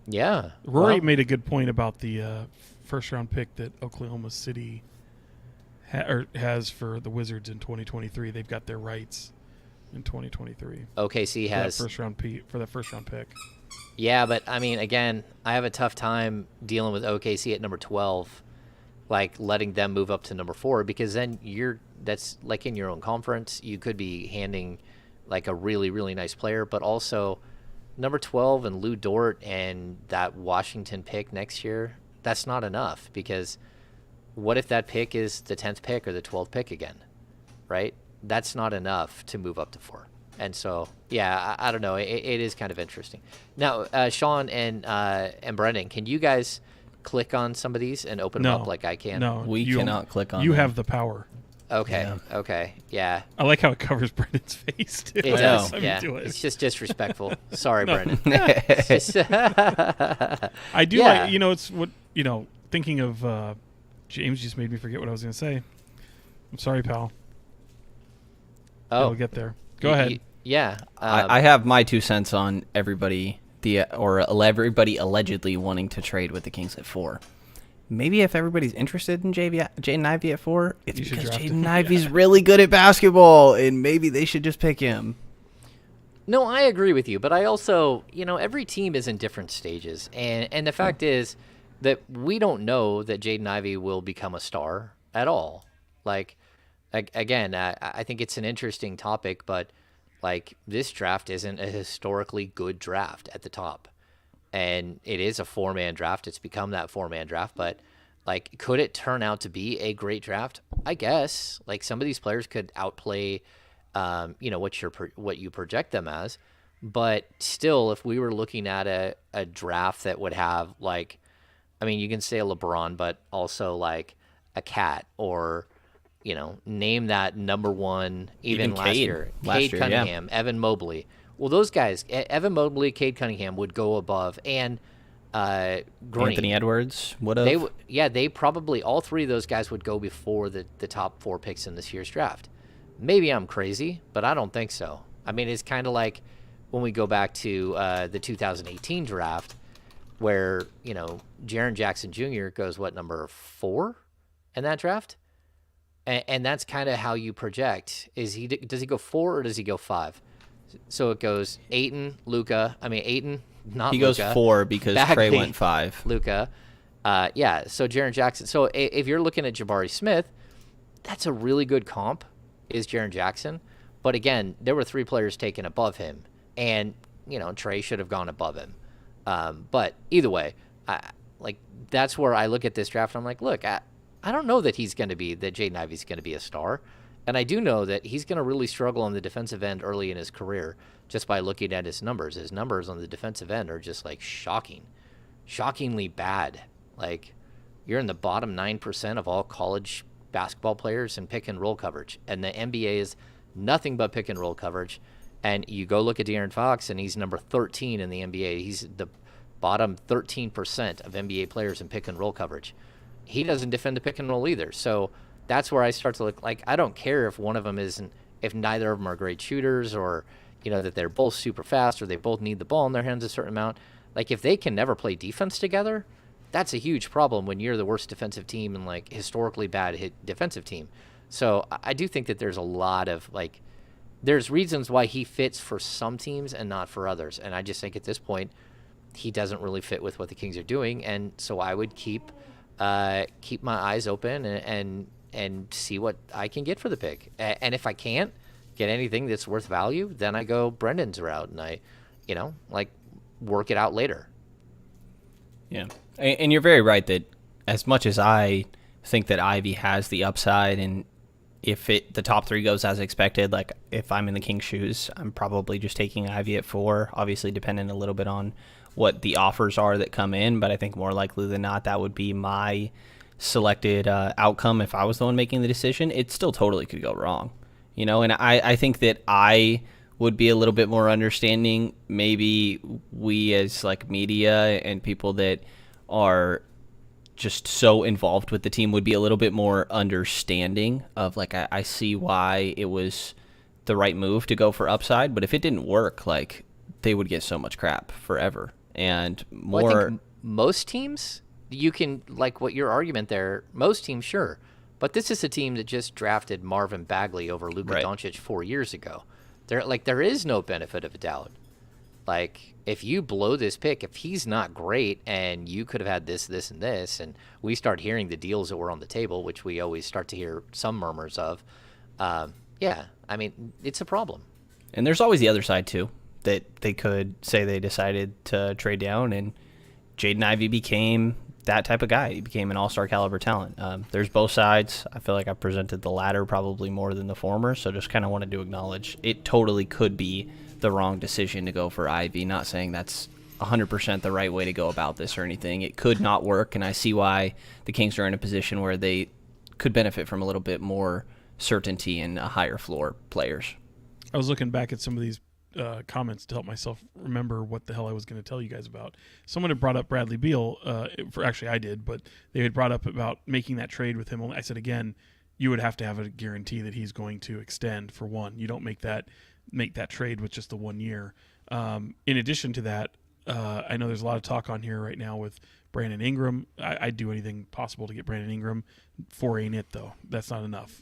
[SPEAKER 1] Yeah.
[SPEAKER 2] Rory made a good point about the first-round pick that Oklahoma City has for the Wizards in 2023. They've got their rights in 2023.
[SPEAKER 1] OKC has
[SPEAKER 2] for that first-round pick.
[SPEAKER 1] Yeah, but I mean, again, I have a tough time dealing with OKC at number 12, like letting them move up to number 4, because then that's like in your own conference. You could be handing like a really, really nice player, but also number 12 and Lou Dort and that Washington pick next year, that's not enough, because what if that pick is the 10th pick or the 12th pick again, right? that's not enough to move up to 4. And so, yeah, I don't know. It is kind of interesting. Now, Sean and Brenden, can you guys click on some of these and open them up like I can?
[SPEAKER 2] No,
[SPEAKER 3] We cannot click on
[SPEAKER 2] You
[SPEAKER 3] them.
[SPEAKER 2] have the power.
[SPEAKER 1] Okay.
[SPEAKER 3] Yeah.
[SPEAKER 1] Okay. Yeah.
[SPEAKER 2] I like how it covers Brendan's face, too.
[SPEAKER 1] It does. Yeah. It's just disrespectful. Sorry, Brenden. It's just
[SPEAKER 2] I do
[SPEAKER 1] Yeah.
[SPEAKER 2] like, it's what, thinking of James just made me forget what I was going to say. I'm sorry, pal. I'll get there. Go ahead.
[SPEAKER 1] Yeah.
[SPEAKER 3] I have my 2 cents on everybody allegedly wanting to trade with the Kings at 4. Maybe if everybody's interested in Jaden Ivey at 4, it's because Jaden Ivey's really good at basketball, and maybe they should just pick him.
[SPEAKER 1] No, I agree with you, but I also, every team is in different stages, and the fact is that we don't know that Jaden Ivey will become a star at all. Like, again, I think it's an interesting topic, but like this draft isn't a historically good draft at the top. And it is a 4-man draft. It's become that 4-man draft, but like, could it turn out to be a great draft? I guess. Like, some of these players could outplay, what you project them as. But still, if we were looking at a draft that would have you can say a LeBron, but also like a Cat or, name that number one even last year. Cade Cunningham, yeah. Evan Mobley. Well, those guys, Evan Mobley, Cade Cunningham would go above, and Green.
[SPEAKER 3] Anthony Edwards would have.
[SPEAKER 1] They probably, all 3 of those guys would go before the top 4 picks in this year's draft. Maybe I'm crazy, but I don't think so. I mean, it's kind of like when we go back to the 2018 draft, where Jaren Jackson Jr. goes number 4 in that draft, and that's kind of how you project. Does he go 4 or does he go 5? So it goes Ayton, Luka. Ayton, not
[SPEAKER 3] he
[SPEAKER 1] Luka.
[SPEAKER 3] Goes 4 because
[SPEAKER 1] Bagley,
[SPEAKER 3] Trey went 5.
[SPEAKER 1] Luka. So Jaren Jackson. So if you're looking at Jabari Smith, that's a really good comp, is Jaren Jackson. But again, there were 3 players taken above him, and Trey should have gone above him. But either way, that's where I look at this draft. And I'm like, look, I don't know that Jaden Ivey's going to be a star. And I do know that he's going to really struggle on the defensive end early in his career just by looking at his numbers. His numbers on the defensive end are just shockingly bad. Like, you're in the bottom 9% of all college basketball players in pick and roll coverage. And the NBA is nothing but pick and roll coverage. And you go look at De'Aaron Fox, and he's number 13 in the NBA. He's the bottom 13% of NBA players in pick and roll coverage. He doesn't defend the pick and roll either. So that's where I start to look like, I don't care if one of them isn't, if neither of them are great shooters, or, that they're both super fast, or they both need the ball in their hands a certain amount. Like, if they can never play defense together, that's a huge problem when you're the worst defensive team and historically bad defensive team. So I do think that there's a lot of there's reasons why he fits for some teams and not for others. And I just think at this point, he doesn't really fit with what the Kings are doing. And so I would keep my eyes open and see what I can get for the pick. And if I can't get anything that's worth value, then I go Brendan's route and I, work it out later.
[SPEAKER 3] Yeah. And you're very right that as much as I think that Ivy has the upside, and if the top 3 goes as expected, like if I'm in the Kings' shoes, I'm probably just taking Ivy at 4, obviously dependent a little bit on what the offers are that come in, but I think more likely than not that would be my selected outcome if I was the one making the decision. It still totally could go wrong, and I think that I would be a little bit more understanding. Maybe we as media and people that are just so involved with the team would be a little bit more understanding of I see why it was the right move to go for upside, but if it didn't work, they would get so much crap forever. And more,
[SPEAKER 1] well, I think most teams, you can, what your argument there, most teams, sure. But this is a team that just drafted Marvin Bagley over Luka Doncic 4 years ago. There is no benefit of a doubt. If you blow this pick, if he's not great, and you could have had this, this, and this, and we start hearing the deals that were on the table, which we always start to hear some murmurs of, it's a problem.
[SPEAKER 3] And there's always the other side, too, that they could say they decided to trade down, and Jaden Ivey became that type of guy. He became an all-star caliber talent. There's both sides. I feel like I presented the latter probably more than the former, so just kind of wanted to acknowledge it totally could be the wrong decision to go for Ivy. Not saying that's 100% the right way to go about this or anything. It could not work, and I see why the Kings are in a position where they could benefit from a little bit more certainty and higher floor players.
[SPEAKER 2] I was looking back at some of these comments to help myself remember what the hell I was going to tell you guys about. Someone had brought up Bradley Beal. Actually, I did, but they had brought up about making that trade with him. I said, again, you would have to have a guarantee that he's going to extend for one. You don't make that trade with just the 1 year. In addition to that, I know there's a lot of talk on here right now with Brandon Ingram. I'd do anything possible to get Brandon Ingram. 4 ain't it, though. That's not enough.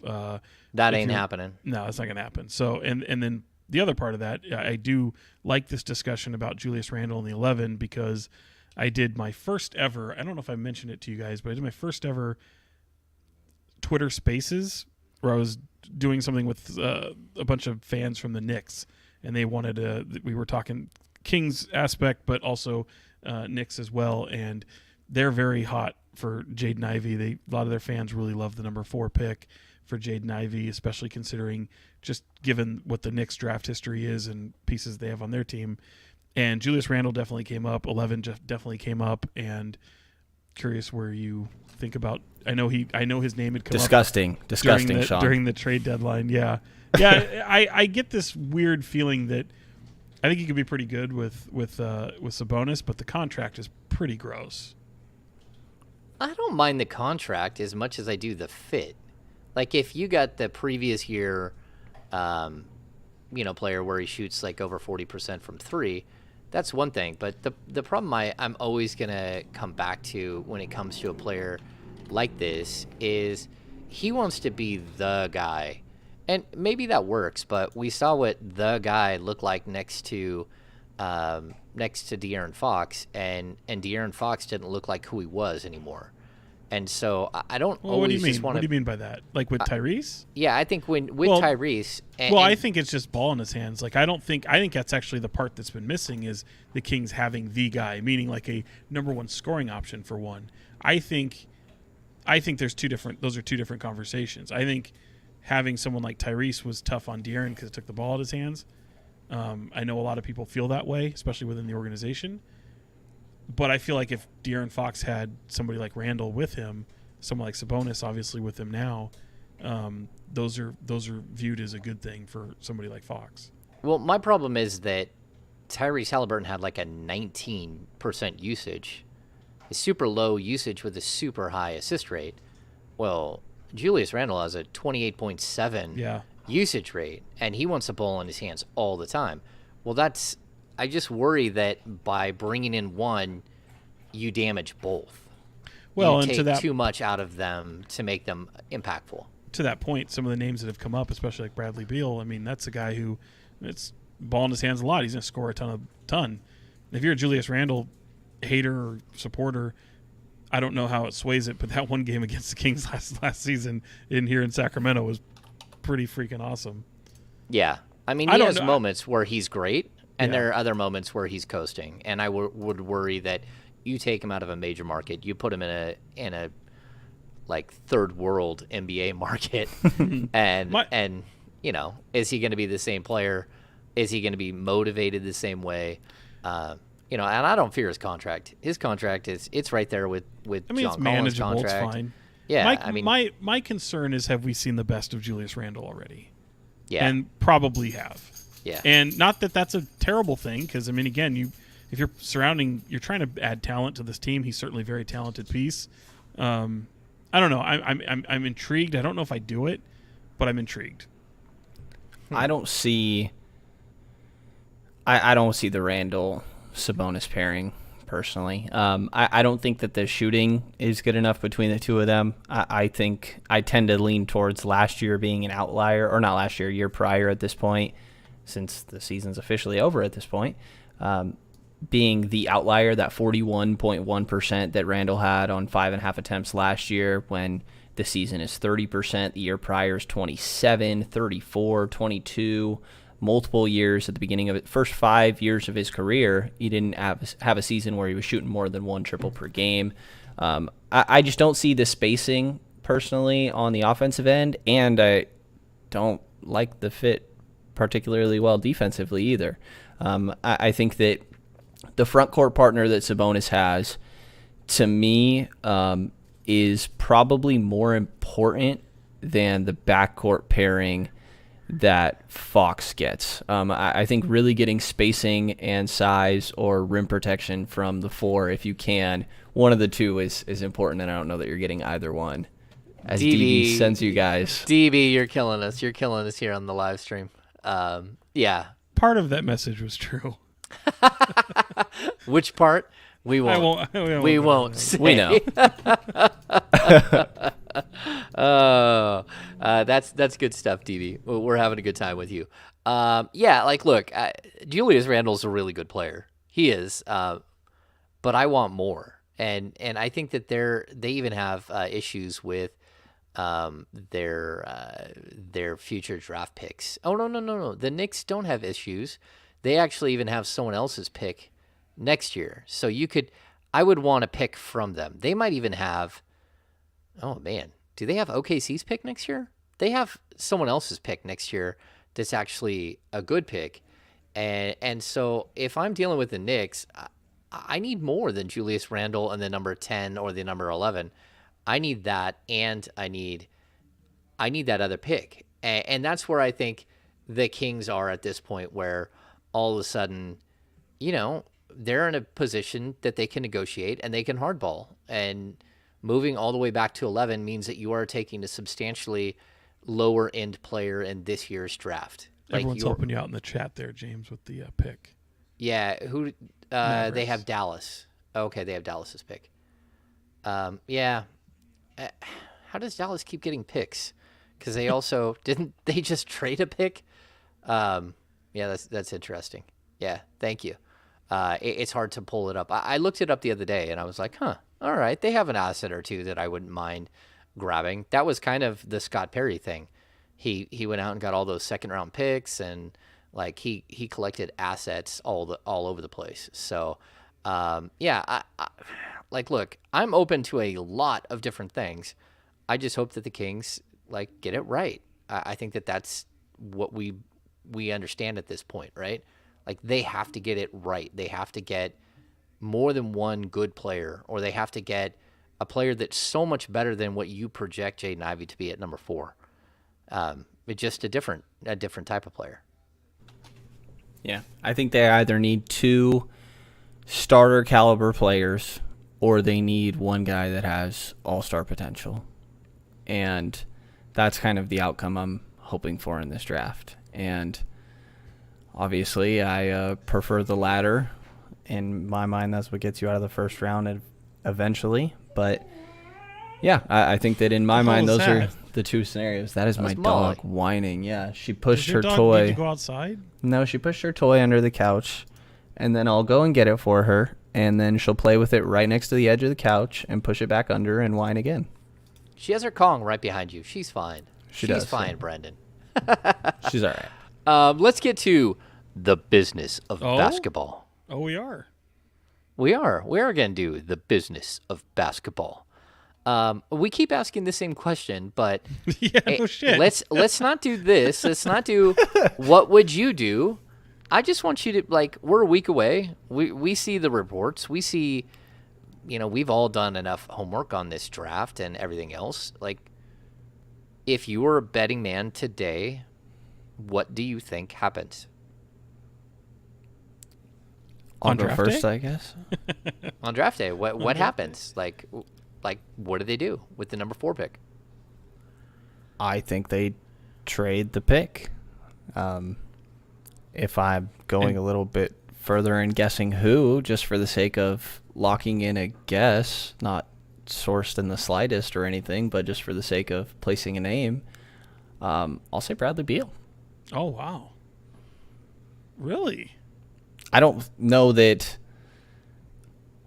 [SPEAKER 1] That ain't happening.
[SPEAKER 2] No, that's not going to happen. So, and then the other part of that, I do like this discussion about Julius Randle in the 11 because I did my first ever, I don't know if I mentioned it to you guys, but I did my first ever Twitter Spaces where I was doing something with a bunch of fans from the Knicks, and they wanted we were talking Kings aspect, but also Knicks as well, and they're very hot for Jaden Ivey. A lot of their fans really love the number 4 pick for Jaden Ivey, especially considering just given what the Knicks draft history is and pieces they have on their team. And Julius Randle definitely came up. 11 definitely came up. And curious where you think about. I know his name had come
[SPEAKER 3] disgusting,
[SPEAKER 2] up
[SPEAKER 3] Sean.
[SPEAKER 2] during the trade deadline. Yeah. I get this weird feeling that I think he could be pretty good with Sabonis, but the contract is pretty gross.
[SPEAKER 1] I don't mind the contract as much as I do the fit. Like if you got the previous year, player where he shoots like over 40% from 3, that's one thing. But the problem I'm always gonna come back to when it comes to a player like this is he wants to be the guy, and maybe that works. But we saw what the guy looked like next to De'Aaron Fox, and De'Aaron Fox didn't look like who he was anymore. And so I don't always just want to.
[SPEAKER 2] What do you mean by that? Like with Tyrese?
[SPEAKER 1] Yeah, I think Tyrese.
[SPEAKER 2] I think it's just ball in his hands. Like I think that's actually the part that's been missing is the Kings having the guy, meaning like a number 1 scoring option for one. I think those are two different conversations. I think having someone like Tyrese was tough on De'Aaron because it took the ball out of his hands. I know a lot of people feel that way, especially within the organization. But I feel like if De'Aaron Fox had somebody like Randall with him, someone like Sabonis obviously with him now, those are viewed as a good thing for somebody like Fox.
[SPEAKER 1] Well, my problem is that Tyrese Halliburton had like a 19% usage, a super low usage with a super high assist rate. Well, Julius Randle has a 28.7 usage rate, and he wants the ball in his hands all the time. Well, I just worry that by bringing in one, you damage both.
[SPEAKER 2] Well,
[SPEAKER 1] you
[SPEAKER 2] and
[SPEAKER 1] take too much out of them to make them impactful.
[SPEAKER 2] To that point, some of the names that have come up, especially like Bradley Beal, I mean, that's a guy who it's ball in his hands a lot. He's going to score a ton. If you're a Julius Randle hater or supporter, I don't know how it sways it, but that one game against the Kings last season here in Sacramento was pretty freaking awesome.
[SPEAKER 1] Yeah. I mean, he has moments where he's great. And there are other moments where he's coasting, and I would worry that you take him out of a major market, you put him in a like third world NBA market, and is he going to be the same player? Is he going to be motivated the same way? And I don't fear his contract. His contract it's right there with John Collins' contract.
[SPEAKER 2] It's fine.
[SPEAKER 1] Yeah,
[SPEAKER 2] my concern is, have we seen the best of Julius Randle already?
[SPEAKER 1] Yeah,
[SPEAKER 2] and probably have.
[SPEAKER 1] Yeah.
[SPEAKER 2] And not that that's a terrible thing, because, I mean, again, if you're trying to add talent to this team, he's certainly a very talented piece. I don't know. I'm intrigued. I don't know if I do it, but I'm intrigued.
[SPEAKER 3] I don't see the Randall Sabonis pairing personally. I don't think that the shooting is good enough between the two of them. I think I tend to lean towards last year being an outlier, or not last year, year prior at this point, since the season's officially over at this point, being the outlier, that 41.1% that Randall had on 5.5 attempts last year, when the season is 30%, the year prior is 27, 34, 22, multiple years at the beginning of it. First 5 years of his career, he didn't have a season where he was shooting more than 1 triple per game. I just don't see the spacing personally on the offensive end, and I don't like the fit particularly well defensively either. I think that the front court partner that Sabonis has, to me, is probably more important than the backcourt pairing that Fox gets. I think really getting spacing and size or rim protection from the four, if you can, one of the two is important, and I don't know that you're getting either one. As DB sends you guys.
[SPEAKER 1] DB, you're killing us. You're killing us here on the live stream. Yeah.
[SPEAKER 2] Part of that message was true.
[SPEAKER 1] Which part? We won't. We won't. Say.
[SPEAKER 3] We know.
[SPEAKER 1] That's good stuff, DB. We're having a good time with you. Yeah, like, look, Julius Randle's a really good player. He is, but I want more. And I think that they even have issues with their future draft picks. Oh no. The Knicks don't have issues. They actually even have someone else's pick next year. So I would want a pick from them. They might even have, oh man, do they have OKC's pick next year? They have someone else's pick next year that's actually a good pick. And so if I'm dealing with the Knicks, I need more than Julius Randle and the number 10 or the number 11. I need that, and I need that other pick. And that's where I think the Kings are at this point, where all of a sudden, they're in a position that they can negotiate and they can hardball. And moving all the way back to 11 means that you are taking a substantially lower end player in this year's draft.
[SPEAKER 2] Everyone's helping you out in the chat there, James, with the pick.
[SPEAKER 1] Yeah, who they have Dallas. Okay, they have Dallas's pick. Yeah. How does Dallas keep getting picks? Because they also didn't they just trade a pick? Yeah, that's interesting. Yeah, thank you. It's hard to pull it up. I looked it up the other day, and I was like, huh, all right. They have an asset or two that I wouldn't mind grabbing. That was kind of the Scott Perry thing. He went out and got all those second-round picks, and like he collected assets all over the place. So, yeah, look, I'm open to a lot of different things. I just hope that the Kings get it right. I think that's what we understand at this point, right? They have to get it right. They have to get more than one good player, or they have to get a player that's so much better than what you project Jaden Ivey to be at number 4. It's just a different type of player.
[SPEAKER 3] Yeah, I think they either need 2 starter caliber players, or they need one guy that has all-star potential. And that's kind of the outcome I'm hoping for in this draft. And obviously, I prefer the latter. In my mind, that's what gets you out of the first round eventually. But yeah, I think that in my mind, those are the 2 scenarios. That is my dog whining. Yeah, she pushed her toy.
[SPEAKER 2] Need to go outside?
[SPEAKER 3] No, she pushed her toy under the couch, and then I'll go and get it for her, and then she'll play with it right next to the edge of the couch and push it back under and whine again.
[SPEAKER 1] She has her Kong right behind you. She's fine. She's fine, Brenden.
[SPEAKER 3] She's all right.
[SPEAKER 1] Let's get to the business of basketball.
[SPEAKER 2] Oh, we are.
[SPEAKER 1] We are going to do the business of basketball. We keep asking the same question, but
[SPEAKER 2] yeah, no shit.
[SPEAKER 1] Let's not do this. Let's not do what would you do. I just want you to we're a week away. We see the reports. We see, we've all done enough homework on this draft and everything else. If you were a betting man today, what do you think happens?
[SPEAKER 3] I'll go first, I guess.
[SPEAKER 1] On draft day, what happens? What do they do with the number 4 pick?
[SPEAKER 3] I think they trade the pick. If I'm going a little bit further and guessing who, just for the sake of locking in a guess, not sourced in the slightest or anything, but just for the sake of placing a name, I'll say Bradley Beal.
[SPEAKER 2] Oh, wow. Really?
[SPEAKER 3] I don't know that...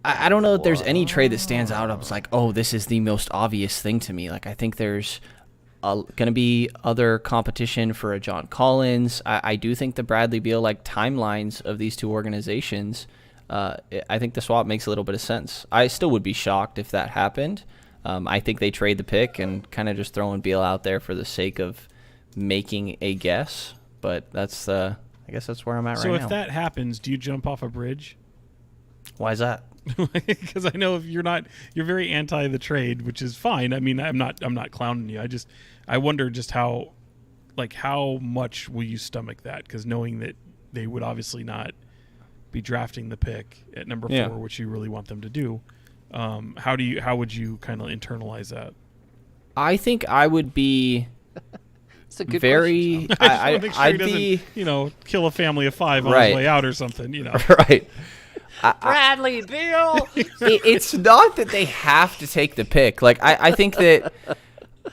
[SPEAKER 3] I don't know that there's any trade that stands out. I was like, oh, this is the most obvious thing to me. I think there's going to be other competition for a John Collins. I do think the Bradley Beal timelines of these 2 organizations I think the swap makes a little bit of sense. I still would be shocked if that happened. I think they trade the pick and kind of just throwing Beal out there for the sake of making a guess. But that's I guess that's where I'm at right now.
[SPEAKER 2] So if that happens, do you jump off a bridge?
[SPEAKER 3] Why is that?
[SPEAKER 2] Because I know if you're very anti the trade, which is fine. I mean, I'm not clowning you. I wonder just how much will you stomach that? Because knowing that they would obviously not be drafting the pick at number 4, which you really want them to do. How would you kind of internalize that?
[SPEAKER 3] I think I would be
[SPEAKER 1] It's a good
[SPEAKER 3] very.
[SPEAKER 2] I'd
[SPEAKER 3] I'd be
[SPEAKER 2] kill a family of 5 on his way out or something.
[SPEAKER 3] right.
[SPEAKER 1] Bradley Beal.
[SPEAKER 3] It's not that they have to take the pick. Like I think that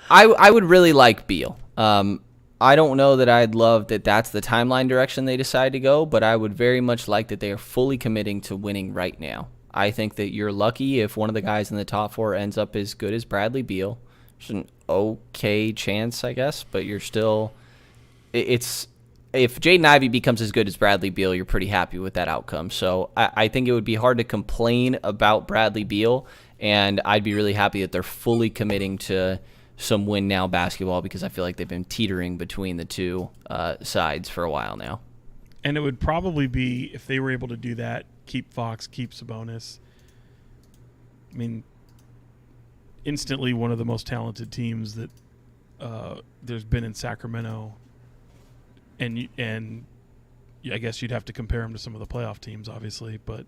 [SPEAKER 3] I would really like Beal. I don't know that I'd love that that's the timeline direction they decide to go, but I would very much like that they are fully committing to winning right now. I think that you're lucky if one of the guys in the top 4 ends up as good as Bradley Beal. It's an okay chance, I guess, but you're still if Jaden Ivey becomes as good as Bradley Beal, you're pretty happy with that outcome. So I think it would be hard to complain about Bradley Beal, and I'd be really happy that they're fully committing to some win now basketball, because I feel like they've been teetering between the two sides for a while now.
[SPEAKER 2] And it would probably be, if they were able to do that, keep Fox, keep Sabonis. I mean, instantly one of the most talented teams that there's been in Sacramento. And I guess you'd have to compare them to some of the playoff teams, obviously, but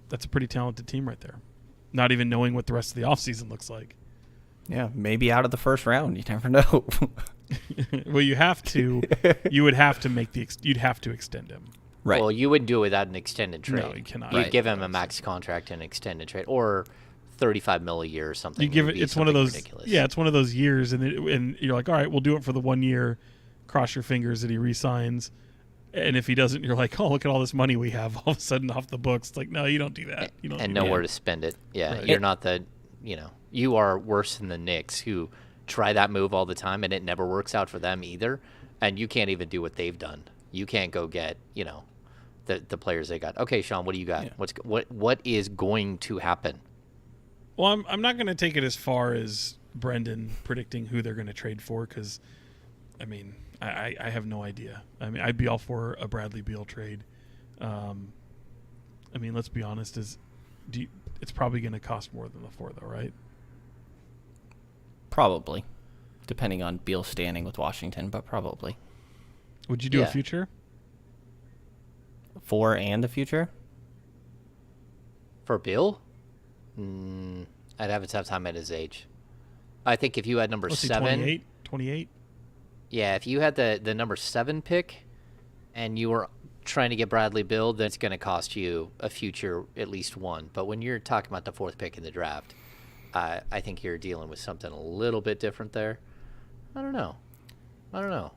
[SPEAKER 2] that's a pretty talented team right there. Not even knowing what the rest of the offseason looks like.
[SPEAKER 3] Yeah, maybe out of the first round. You never know.
[SPEAKER 2] Well, you would have to you'd have to extend him.
[SPEAKER 3] Right.
[SPEAKER 1] Well, you wouldn't do it without an extended trade.
[SPEAKER 2] No, you cannot.
[SPEAKER 1] You'd
[SPEAKER 3] Right.
[SPEAKER 1] give him a max contract and extended trade, or $35 million a year or something.
[SPEAKER 2] You give it. It's one of those.
[SPEAKER 1] Ridiculous.
[SPEAKER 2] Yeah, it's one of those years, and you're like, all right, we'll do it for the 1 year. Cross your fingers that he re-signs, and if he doesn't, you're like, oh, look at all this money we have all of a sudden off the books. It's like, no, you don't do that. You don't.
[SPEAKER 1] And
[SPEAKER 2] do
[SPEAKER 1] nowhere
[SPEAKER 2] that.
[SPEAKER 1] to spend it. Yeah,
[SPEAKER 2] Right.
[SPEAKER 1] you're not the. You are worse than the Knicks, who try that move all the time, and it never works out for them either. And you can't even do what they've done. You can't go get the players they got. Okay, Sean, what do you got?
[SPEAKER 2] Yeah.
[SPEAKER 1] What is going to happen?
[SPEAKER 2] Well, I'm not going to take it as far as Brenden predicting who they're going to trade for, because, I mean, I have no idea. I mean, I'd be all for a Bradley Beal trade. I mean, let's be honest. It's probably going to cost more than the 4, though, right?
[SPEAKER 3] Probably, depending on Beal's standing with Washington, but probably.
[SPEAKER 2] Would you do a future?
[SPEAKER 3] 4 and the future?
[SPEAKER 1] For Bill? I'd have a tough time at his age. I think if you had number 7...
[SPEAKER 2] 28?
[SPEAKER 1] Yeah, if you had the number 7 pick and you were trying to get Bradley Beal, then it's going to cost you a future, at least one. But when you're talking about the 4th pick in the draft, I think you're dealing with something a little bit different there. I don't know.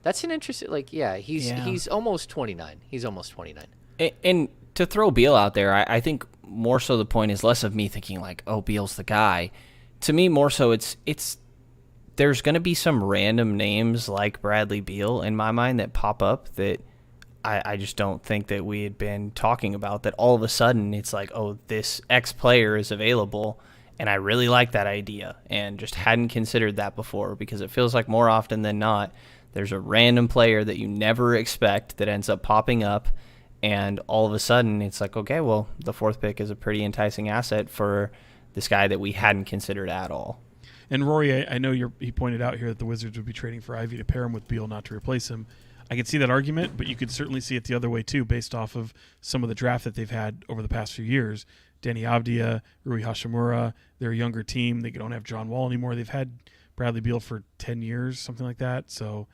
[SPEAKER 1] That's an interesting, he's almost 29. He's almost 29.
[SPEAKER 3] And to throw Beal out there, I think more so the point is less of me thinking like, oh, Beal's the guy. To me, more so it's there's going to be some random names like Bradley Beal in my mind that pop up that I just don't think that we had been talking about, that all of a sudden it's like, oh, this X player is available, and I really like that idea and just hadn't considered that before, because it feels like more often than not there's a random player that you never expect that ends up popping up, and all of a sudden it's like, okay, well, the 4th pick is a pretty enticing asset for this guy that we hadn't considered at all.
[SPEAKER 2] And Rory, I know he pointed out here that the Wizards would be trading for Ivy to pair him with Beal, not to replace him. I could see that argument, but you could certainly see it the other way too, based off of some of the draft that they've had over the past few years. Danny Avdia, Rui Hashimura, they're a younger team. They don't have John Wall anymore. They've had Bradley Beal for 10 years, something like that. So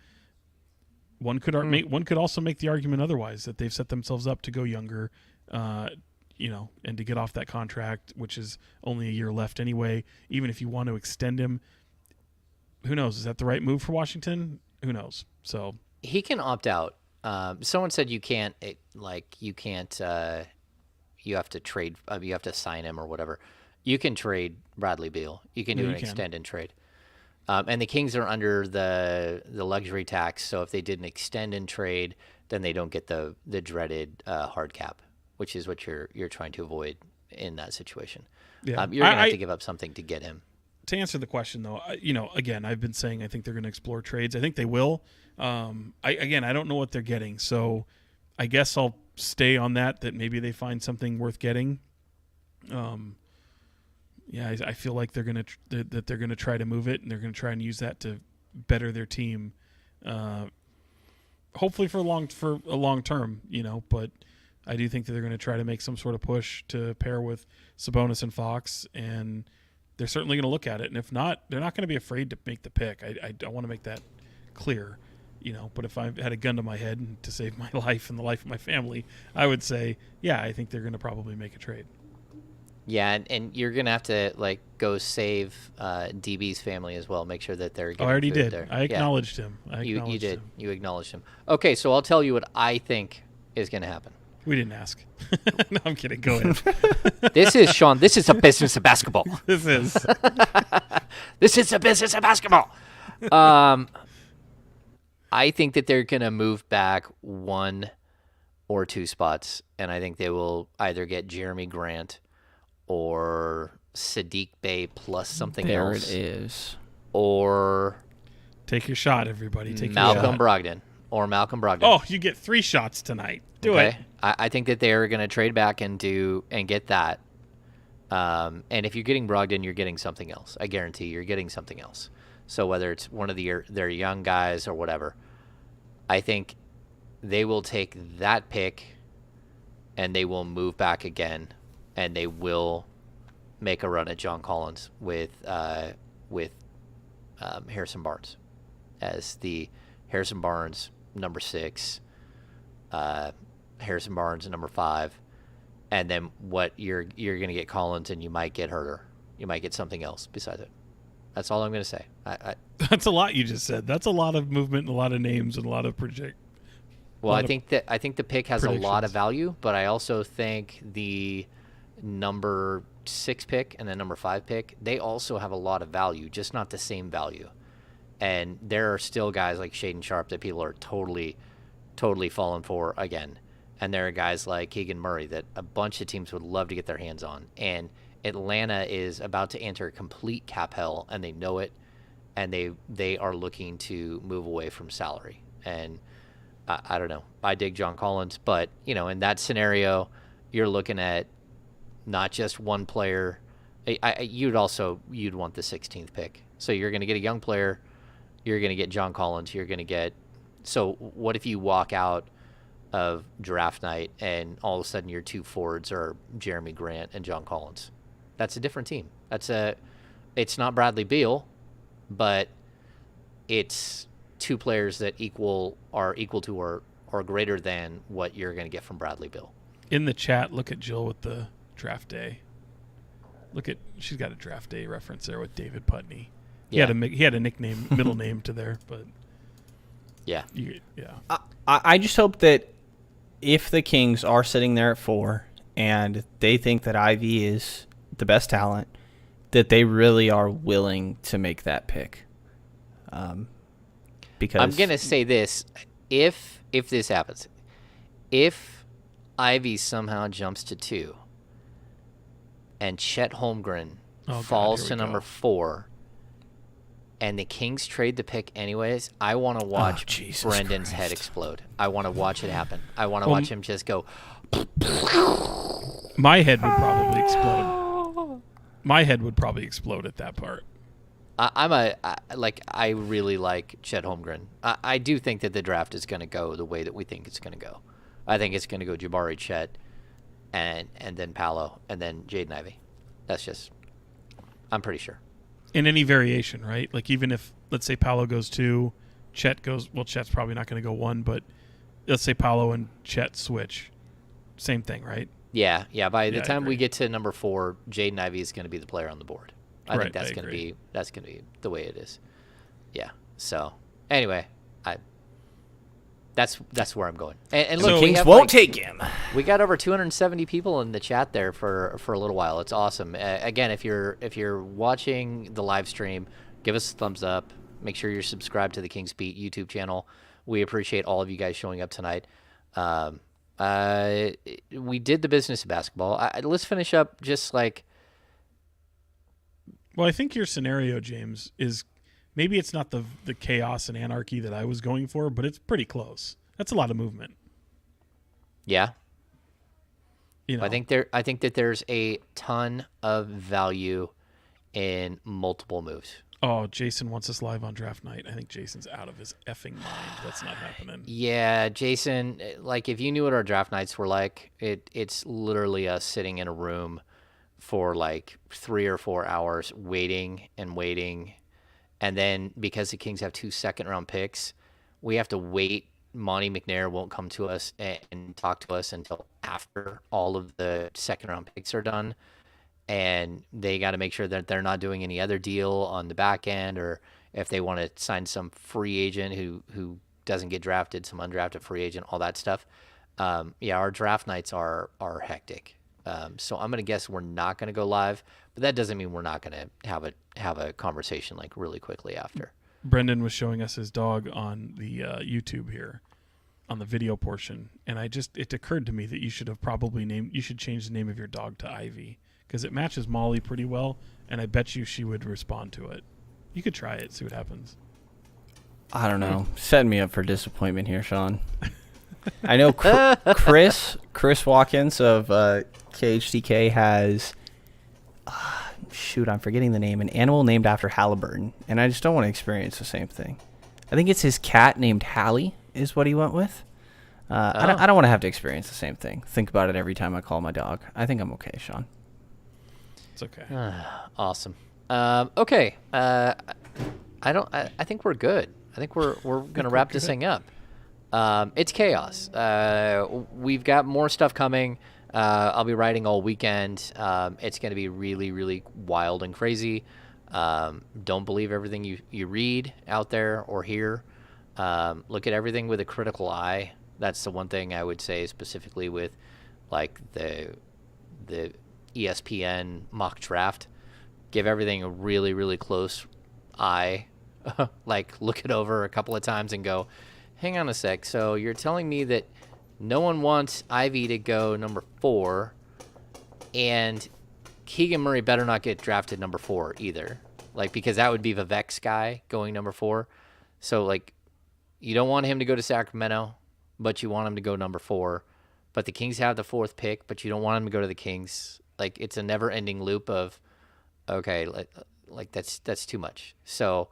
[SPEAKER 2] one could also make the argument otherwise, that they've set themselves up to go younger, and to get off that contract, which is only a year left anyway. Even if you want to extend him, who knows? Is that the right move for Washington? Who knows? So
[SPEAKER 1] He can opt out. Someone said you can't. You have to trade. You have to sign him or whatever. You can trade Bradley Beal. You can do an extend and trade. And the Kings are under the luxury tax, so if they did an extend and trade, then they don't get the dreaded hard cap. which is what you're trying to avoid in that situation.
[SPEAKER 2] Yeah.
[SPEAKER 1] You're going to have to give up something to get him.
[SPEAKER 2] To answer the question, though, again, I've been saying I think they're going to explore trades. I think they will. I don't know what they're getting, so I guess I'll stay on that maybe they find something worth getting. I feel like they're going to try to move it, and they're going to try and use that to better their team. Hopefully for a long term, but I do think that they're going to try to make some sort of push to pair with Sabonis and Fox, and they're certainly going to look at it. And if not, they're not going to be afraid to make the pick. I want to make that clear, but if I had a gun to my head to save my life and the life of my family, I would say, I think they're going to probably make a trade.
[SPEAKER 1] Yeah, and you're going to have to go save DB's family as well. Make sure that they're getting
[SPEAKER 2] I already
[SPEAKER 1] food
[SPEAKER 2] did.
[SPEAKER 1] there.
[SPEAKER 2] I acknowledged him.
[SPEAKER 1] You did. You acknowledged him. Okay, so I'll tell you what I think is going to happen.
[SPEAKER 2] We didn't ask. No, I'm kidding. Go ahead.
[SPEAKER 1] This is, Sean, this is a business of basketball.
[SPEAKER 2] This is.
[SPEAKER 1] This is a business of basketball. I think that they're going to move back 1 or 2 spots, and I think they will either get Jeremy Grant or Sadiq Bey plus something else.
[SPEAKER 3] There it is.
[SPEAKER 1] Or
[SPEAKER 2] take your shot, everybody. Take
[SPEAKER 1] Malcolm
[SPEAKER 2] your shot.
[SPEAKER 1] Brogdon. Or Malcolm Brogdon.
[SPEAKER 2] Oh, you get 3 shots tonight. Do it.
[SPEAKER 1] I think that they're going to trade back and get that. And if you're getting Brogdon, you're getting something else. I guarantee you're getting something else. So whether it's one of their young guys or whatever, I think they will take that pick and they will move back again, and they will make a run at John Collins with Harrison Barnes as the Harrison Barnes number 6, Harrison Barnes number 5, and then what you're going to get Collins, and you might get Herter. You might get something else besides it. That's all I'm going to say.
[SPEAKER 2] That's a lot you just said. That's a lot of movement and a lot of names and a lot of project.
[SPEAKER 1] Well, I think the pick has a lot of
[SPEAKER 2] predictions.
[SPEAKER 1] value, but I also think the number 6 pick and the number 5 pick, they also have a lot of value, just not the same value. And there are still guys like Shaden Sharp that people are totally falling for again. And there are guys like Keegan Murray that a bunch of teams would love to get their hands on. And Atlanta is about to enter complete cap hell, and they know it. And they are looking to move away from salary. And I don't know. I dig John Collins, but in that scenario, you're looking at not just one player. You'd want the 16th pick. So you're going to get a young player. You're going to get John Collins. You're going to get. So what if you walk out of draft night and all of a sudden your 2 forwards are Jeremy Grant and John Collins? That's a different team. It's not Bradley Beal, but it's 2 players that are equal to or greater than what you're going to get from Bradley Beal.
[SPEAKER 2] In the chat, look at Jill with the draft day. She's got a draft day reference there with David Putney. He had a nickname, middle name to there, but
[SPEAKER 1] yeah.
[SPEAKER 3] I just hope that if the Kings are sitting there at 4 and they think that Ivy is the best talent, that they really are willing to make that pick. Because
[SPEAKER 1] I'm going to say this, if this happens, if Ivy somehow jumps to 2 and Chet Holmgren falls to number 4 and the Kings trade the pick anyways, I want to watch Brendan's head explode. I want to watch it happen. I want to watch him just go.
[SPEAKER 2] My head would probably explode. My head would probably explode at that part.
[SPEAKER 1] I really like Chet Holmgren. I do think that the draft is going to go the way that we think it's going to go. I think it's going to go Jabari, Chet, and then Paolo, and then Jaden Ivey. That's just, I'm pretty sure.
[SPEAKER 2] In any variation, right? Like even if, let's say Paolo goes 2, Chet goes, well, Chet's probably not going to go 1, but let's say Paolo and Chet switch. Same thing, right?
[SPEAKER 1] Yeah. By the time we get to number 4, Jaden Ivey is going to be the player on the board. I think that's going to be the way it is. Yeah. So anyway, that's where I'm going. And look,
[SPEAKER 3] the Kings won't take him.
[SPEAKER 1] We got over 270 people in the chat there for a little while. It's awesome. Again, if you're watching the live stream, give us a thumbs up. Make sure you're subscribed to the Kings Beat YouTube channel. We appreciate all of you guys showing up tonight. We did the business of basketball. Let's finish up just like.
[SPEAKER 2] Well, I think your scenario, James, is maybe it's not the chaos and anarchy that I was going for, but it's pretty close. That's a lot of movement.
[SPEAKER 1] Yeah.
[SPEAKER 2] You know?
[SPEAKER 1] I think that there's a ton of value in multiple moves.
[SPEAKER 2] Oh, Jason wants us live on draft night. I think Jason's out of his effing mind. That's not happening.
[SPEAKER 1] Yeah, Jason, like if you knew what our draft nights were like, it's literally us sitting in a room for like 3 or 4 hours waiting. And then because the Kings have 2 second-round picks, we have to wait. Monty McNair won't come to us and talk to us until after all of the second-round picks are done. And they got to make sure that they're not doing any other deal on the back end, or if they want to sign some free agent who doesn't get drafted, some undrafted free agent, all that stuff. Yeah, our draft nights are hectic. So I'm going to guess we're not going to go live, but that doesn't mean we're not going to have a conversation like really quickly after.
[SPEAKER 2] Brenden was showing us his dog on the YouTube here, on the video portion, and it occurred to me that you should change the name of your dog to Ivy, because it matches Molly pretty well, and I bet you she would respond to it. You could try it, see what happens.
[SPEAKER 3] I don't know. Setting me up for disappointment here, Sean. I know Chris Watkins of KHTK has, I'm forgetting the name, an animal named after Halliburton, and I just don't want to experience the same thing. I think it's his cat named Hallie is what he went with. I don't want to have to experience the same thing. Think about it every time I call my dog. I think I'm okay, Sean.
[SPEAKER 2] It's okay.
[SPEAKER 1] Awesome. Okay. I think we're good. I think we're going to wrap this thing up. It's chaos. We've got more stuff coming. I'll be writing all weekend. It's going to be really, really wild and crazy. Don't believe everything you read out there or hear. Look at everything with a critical eye. That's the one thing I would say specifically with like the ESPN mock draft. Give everything a really, really close eye. Like look it over a couple of times and go, hang on a sec. So you're telling me that no one wants Ivy to go number 4, and Keegan Murray better not get drafted number 4 either. Like, because that would be Vivek's guy going number 4. So, like, you don't want him to go to Sacramento, but you want him to go number 4. But the Kings have the 4th pick, but you don't want him to go to the Kings. Like, it's a never-ending loop of, okay, like that's too much. So,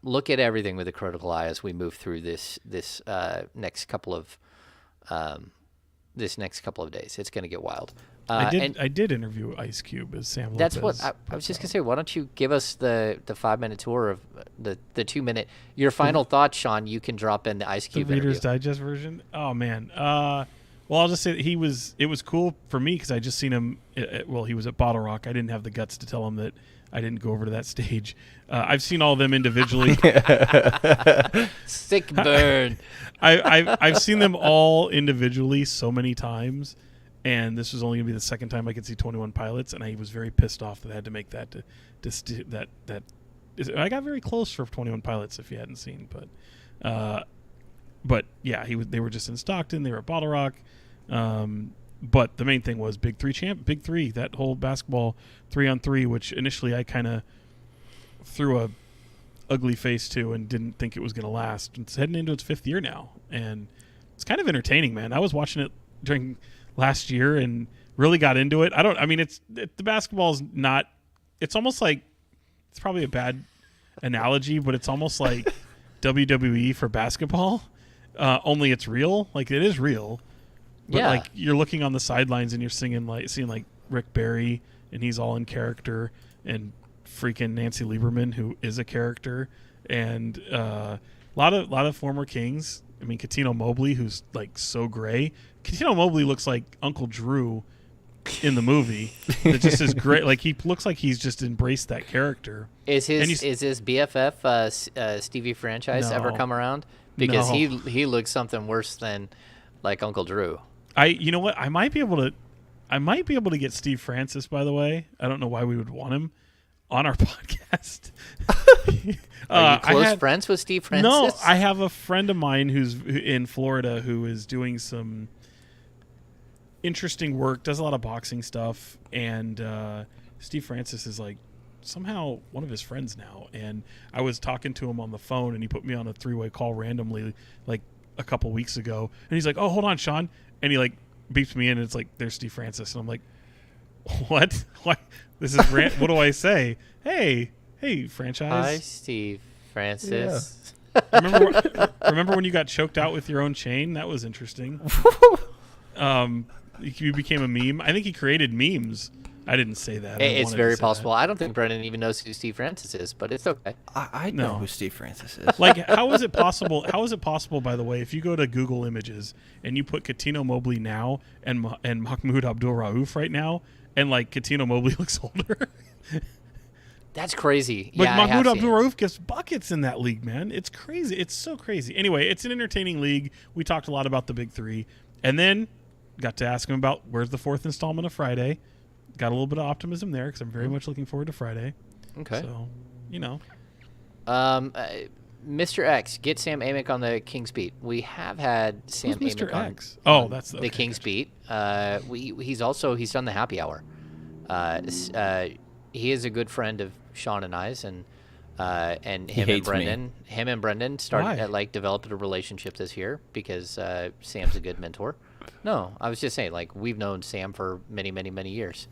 [SPEAKER 1] look at everything with a critical eye as we move through this next couple of days. It's going to get wild.
[SPEAKER 2] I did interview Ice Cube as Sam Lopez.
[SPEAKER 1] That's what I was just going to say. Why don't you give us the 5-minute tour of the 2-minute, your final thoughts, Sean? You can drop in the Ice Cube
[SPEAKER 2] the Reader's
[SPEAKER 1] interview.
[SPEAKER 2] Digest version. Oh man. Well, I'll just say that it was cool for me because I just seen him. He was at Bottle Rock. I didn't have the guts to tell him that I didn't go over to that stage. I've seen all of them individually.
[SPEAKER 1] Sick burn.
[SPEAKER 2] I've seen them all individually so many times, and this was only gonna be the second time I could see 21 Pilots, and I was very pissed off that I had to make that I got very close for 21 Pilots if you hadn't seen, but yeah, they were just in Stockton. They were at Bottle Rock. But the main thing was Big Three, that whole basketball 3-on-3, which initially I kind of threw a ugly face to and didn't think it was going to last. It's heading into its 5th year now, and it's kind of entertaining, man. I was watching it during last year and really got into it. The basketball's not. It's almost like, it's probably a bad analogy, but it's almost like WWE for basketball. Only it's real. Like, it is real. But
[SPEAKER 1] yeah.
[SPEAKER 2] Like, you're looking on the sidelines and you're seeing like Rick Barry, and he's all in character, and freaking Nancy Lieberman, who is a character, and a lot of former Kings. I mean, Katino Mobley, who's like so gray. Katino Mobley looks like Uncle Drew in the movie. It just is great. Like, he looks like he's just embraced that character.
[SPEAKER 1] Is his BFF Stevie Franchise ever come around? Because he looks something worse than like Uncle Drew.
[SPEAKER 2] You know what? I might be able to get Steve Francis, by the way. I don't know why we would want him on our podcast.
[SPEAKER 1] Are you close friends with Steve Francis?
[SPEAKER 2] No, I have a friend of mine who's in Florida who is doing some interesting work, does a lot of boxing stuff, and Steve Francis is like somehow one of his friends now. And I was talking to him on the phone, and he put me on a 3-way call randomly like a couple weeks ago, and he's like, "Oh, hold on, Sean," and he like beeps me in, and it's like, "There's Steve Francis," and I'm like, "What? What? This is what do I say? Hey, franchise."
[SPEAKER 1] Hi, Steve Francis.
[SPEAKER 2] Remember when you got choked out with your own chain? That was interesting. You became a meme. I think he created memes. I didn't say that.
[SPEAKER 1] It's very possible. I don't think Brenden even knows who Steve Francis is, but it's okay.
[SPEAKER 3] I know who Steve Francis is.
[SPEAKER 2] Like, how is it possible? How is it possible, by the way, if you go to Google Images and you put Katino Mobley now and Mahmoud Abdul Rauf right now, and like Katino Mobley looks older?
[SPEAKER 1] That's crazy.
[SPEAKER 2] But
[SPEAKER 1] yeah,
[SPEAKER 2] Mahmoud Abdul Rauf gets buckets in that league, man. It's crazy. It's so crazy. Anyway, it's an entertaining league. We talked a lot about the big three, and then got to ask him about where's the 4th installment of Friday. Got a little bit of optimism there because I'm very much looking forward to Friday.
[SPEAKER 1] Okay.
[SPEAKER 2] So,
[SPEAKER 1] Mr. X, get Sam Amick on the Kings beat. We have had Sam
[SPEAKER 2] Who's
[SPEAKER 1] Amick
[SPEAKER 2] Mr.
[SPEAKER 1] on
[SPEAKER 2] X? Oh, that's
[SPEAKER 1] the Kings beat. He's done the happy hour. He is a good friend of Sean and I's, and him and Brenden started developed a relationship this year because Sam's a good mentor. No, I was just saying, like, we've known Sam for many, many, many years.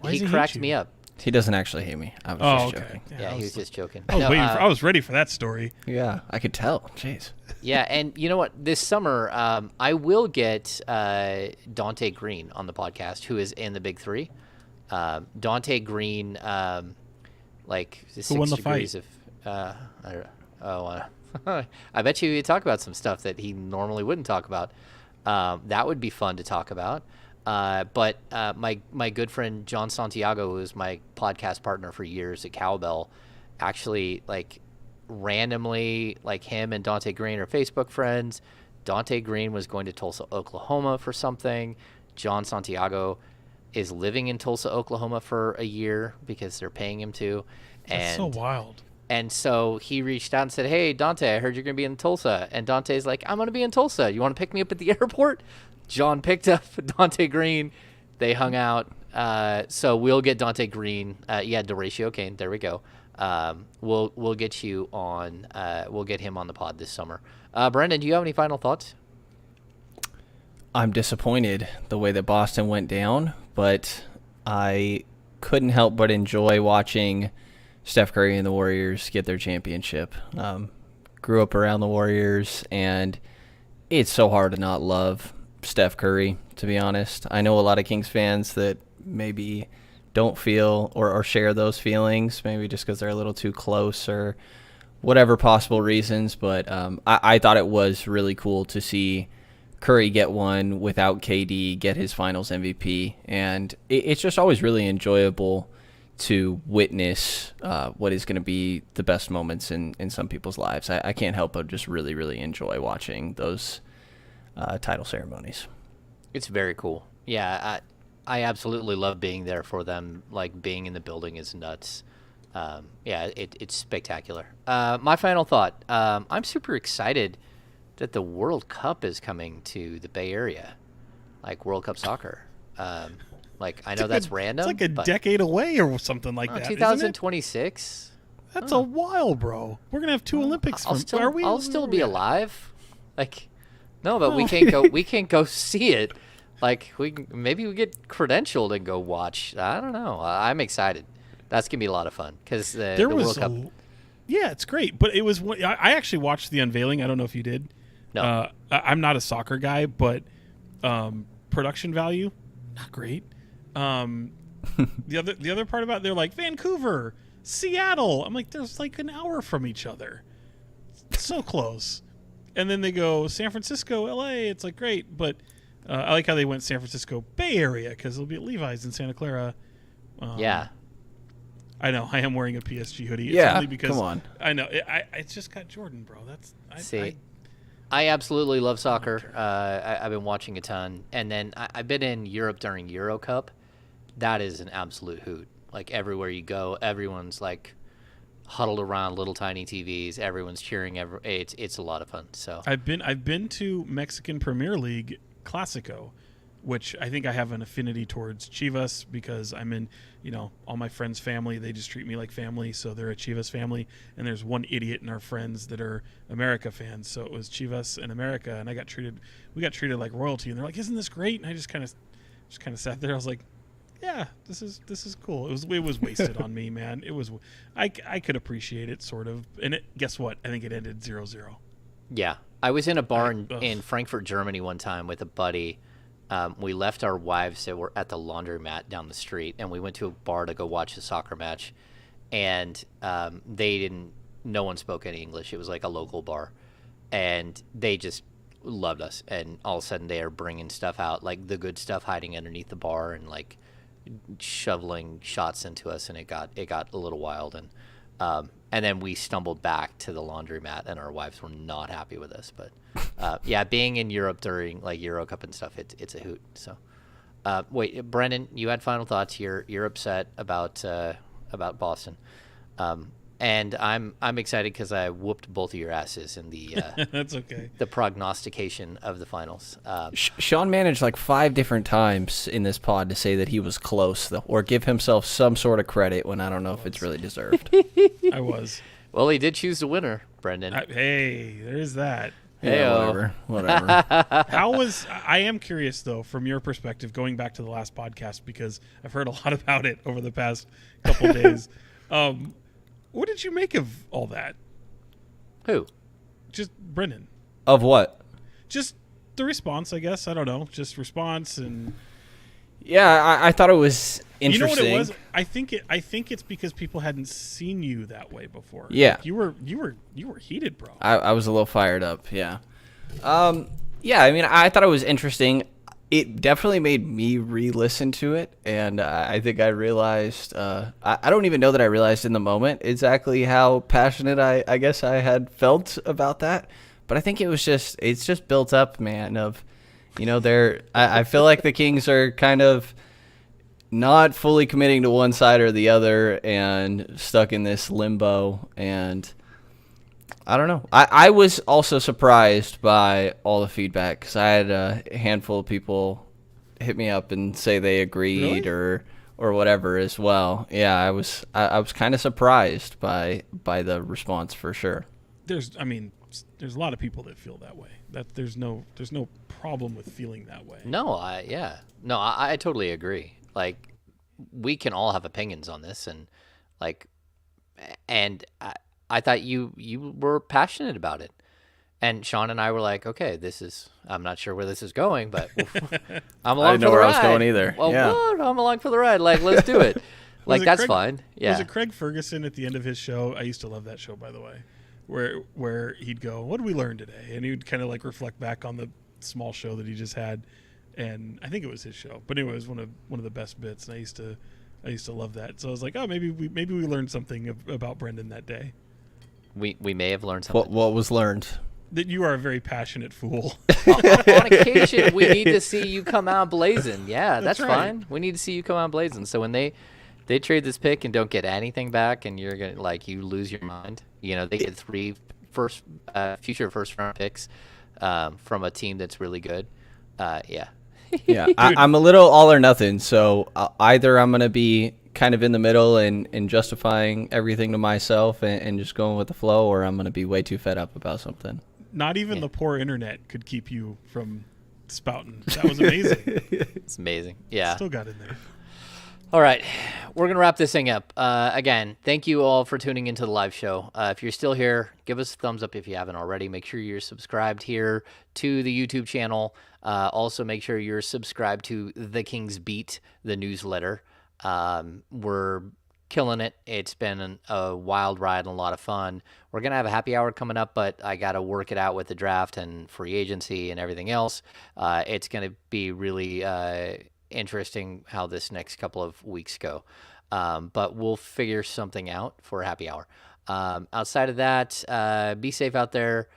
[SPEAKER 1] He cracked me up.
[SPEAKER 3] He doesn't actually hate me. I was just joking.
[SPEAKER 1] Yeah, he was just joking.
[SPEAKER 2] I was ready for that story.
[SPEAKER 3] Yeah, I could tell. Jeez.
[SPEAKER 1] Yeah, and you know what? This summer, I will get Dante Green on the podcast, who is in the Big Three. Dante Green, like the 6 degrees of. I bet you he'd talk about some stuff that he normally wouldn't talk about. That would be fun to talk about. But my good friend John Santiago, who was my podcast partner for years at Cowbell, actually randomly, him and Dante Green are Facebook friends. Dante Green was going to Tulsa, Oklahoma for something. John Santiago is living in Tulsa, Oklahoma for a year because they're paying him to.
[SPEAKER 2] That's so wild.
[SPEAKER 1] And so he reached out and said, "Hey, Dante, I heard you're going to be in Tulsa." And Dante's like, "I'm going to be in Tulsa. You want to pick me up at the airport?" John picked up Dante Green. They hung out. So we'll get Dante Green. Deratio Kane. There we go. We'll get you on. We'll get him on the pod this summer. Brenden, do you have any final thoughts?
[SPEAKER 3] I'm disappointed the way that Boston went down, but I couldn't help but enjoy watching Steph Curry and the Warriors get their championship. Grew up around the Warriors, and it's so hard to not love Steph Curry, to be honest. I know a lot of Kings fans that maybe don't feel or share those feelings, maybe just because they're a little too close or whatever possible reasons, but I thought it was really cool to see Curry get one without KD, get his finals MVP, and it's just always really enjoyable to witness what is going to be the best moments in some people's lives. I can't help but just really, really enjoy watching those title ceremonies.
[SPEAKER 1] It's very cool. Yeah, I absolutely love being there for them. Like, being in the building is nuts. It's spectacular. My final thought, I'm super excited that the World Cup is coming to the Bay Area, like World Cup soccer. I know that's random.
[SPEAKER 2] It's like a decade away or something like that.
[SPEAKER 1] 2026.
[SPEAKER 2] That's a while, bro. We're gonna have 2 Olympics.
[SPEAKER 1] I'll still be alive. No, but we can't go. We can't go see it. Maybe we get credentialed and go watch. I don't know. I'm excited. That's gonna be a lot of fun because the World Cup.
[SPEAKER 2] Yeah, it's great. But it was. I actually watched the unveiling. I don't know if you did.
[SPEAKER 1] No.
[SPEAKER 2] I'm not a soccer guy, but production value, not great. The other part about it, they're like Vancouver, Seattle. I'm like, there's like an hour from each other, so close. And then they go San Francisco, LA. It's like great, but I like how they went San Francisco Bay Area because it'll be at Levi's in Santa Clara.
[SPEAKER 1] Yeah.
[SPEAKER 2] I know. I am wearing a PSG hoodie. It's
[SPEAKER 3] yeah,
[SPEAKER 2] only because
[SPEAKER 3] come on.
[SPEAKER 2] I know. It's just got Jordan, bro.
[SPEAKER 1] I absolutely love soccer. I've been watching a ton. And then I've been in Europe during Euro Cup. That is an absolute hoot. Like, everywhere you go, everyone's like huddled around little tiny TVs. Everyone's cheering. It's a lot of fun. So
[SPEAKER 2] I've been to Mexican Premier League Clasico, which I think I have an affinity towards Chivas because I'm in, all my friends' family. They just treat me like family, so they're a Chivas family. And there's one idiot in our friends that are America fans, so it was Chivas and America, and we got treated like royalty. And they're like, "Isn't this great?" And I just kind of sat there. I was like, "Yeah, this is cool." It was wasted on me, man. It was. I could appreciate it sort of, and guess what? I think it ended 0-0.
[SPEAKER 1] Yeah, I was in a bar in Frankfurt, Germany one time with a buddy. We left our wives that were at the laundromat down the street, and we went to a bar to go watch a soccer match. And no one spoke any English. It was like a local bar. And they just loved us. And all of a sudden they are bringing stuff out, like the good stuff hiding underneath the bar and like shoveling shots into us. And it got a little wild. And then we stumbled back to the laundromat, and our wives were not happy with us. But yeah, being in Europe during like Euro Cup and stuff, it's a hoot. So wait, Brenden, you had final thoughts. You're upset about Boston, and I'm excited because I whooped both of your asses in the
[SPEAKER 2] That's okay.
[SPEAKER 1] the prognostication of the finals.
[SPEAKER 3] Sean managed like 5 different times in this pod to say that he was close, though, or give himself some sort of credit when I don't know if it's really deserved.
[SPEAKER 2] I was.
[SPEAKER 1] Well, he did choose the winner, Brenden.
[SPEAKER 2] Hey, there's that.
[SPEAKER 3] Yeah, whatever.
[SPEAKER 2] I am curious though, from your perspective, going back to the last podcast, because I've heard a lot about it over the past couple days. What did you make of all that?
[SPEAKER 1] Who?
[SPEAKER 2] Just Brenden.
[SPEAKER 3] Of what?
[SPEAKER 2] Just the response, I guess. I don't know. Just response and.
[SPEAKER 3] Yeah, I thought it was interesting.
[SPEAKER 2] You know what it was? I think it's because people hadn't seen you that way before.
[SPEAKER 3] Yeah,
[SPEAKER 2] like you were heated, bro.
[SPEAKER 3] I was a little fired up. Yeah, yeah. I mean, I thought it was interesting. It definitely made me re-listen to it, and I think I realized. I don't even know that I realized in the moment exactly how passionate I guess I had felt about that, but I think it's just built up, man. Of I feel like the Kings are kind of not fully committing to one side or the other and stuck in this limbo. And I don't know. I was also surprised by all the feedback because I had a handful of people hit me up and say they agreed or whatever as well. Yeah, I was kind of surprised by the response for sure.
[SPEAKER 2] There's a lot of people that feel that way. That there's no problem with feeling that way.
[SPEAKER 1] No, I totally agree. Like, we can all have opinions on this, and I thought you were passionate about it, and Sean and I were like, okay, I'm not sure where this is going, but I'm along
[SPEAKER 3] I didn't know where I was going either.
[SPEAKER 1] Well,
[SPEAKER 3] yeah.
[SPEAKER 1] What? I'm along for the ride. Like, let's do it. Like, that's fine. Yeah.
[SPEAKER 2] Was it Craig Ferguson at the end of his show? I used to love that show, by the way, where he'd go, "What did we learn today?" And he would kind of like reflect back on the small show that he just had, and I think it was his show, but anyway, it was one of the best bits, and I used to love that. So I was like, oh, maybe we learned something about Brenden that day.
[SPEAKER 1] We may have learned something.
[SPEAKER 3] What was learned?
[SPEAKER 2] That you are a very passionate fool.
[SPEAKER 1] On occasion, we need to see you come out blazing. Yeah, that's
[SPEAKER 2] right.
[SPEAKER 1] fine. We need to see you come out blazing. So when they trade this pick and don't get anything back, and you're gonna you lose your mind. They get 3 future first round picks from a team that's really good. Yeah.
[SPEAKER 3] Yeah, I'm a little all or nothing. So either I'm going to be kind of in the middle and justifying everything to myself and just going with the flow, or I'm going to be way too fed up about something.
[SPEAKER 2] Not even the poor internet could keep you from spouting. That was amazing.
[SPEAKER 1] It's amazing. Yeah.
[SPEAKER 2] Still got in there.
[SPEAKER 1] All right, we're going to wrap this thing up. Again, thank you all for tuning into the live show. If you're still here, give us a thumbs up if you haven't already. Make sure you're subscribed here to the YouTube channel. Also, make sure you're subscribed to The King's Beat, the newsletter. We're killing it. It's been a wild ride and a lot of fun. We're going to have a happy hour coming up, but I got to work it out with the draft and free agency and everything else. It's going to be really interesting how this next couple of weeks go. But we'll figure something out for a happy hour. Outside of that, be safe out there.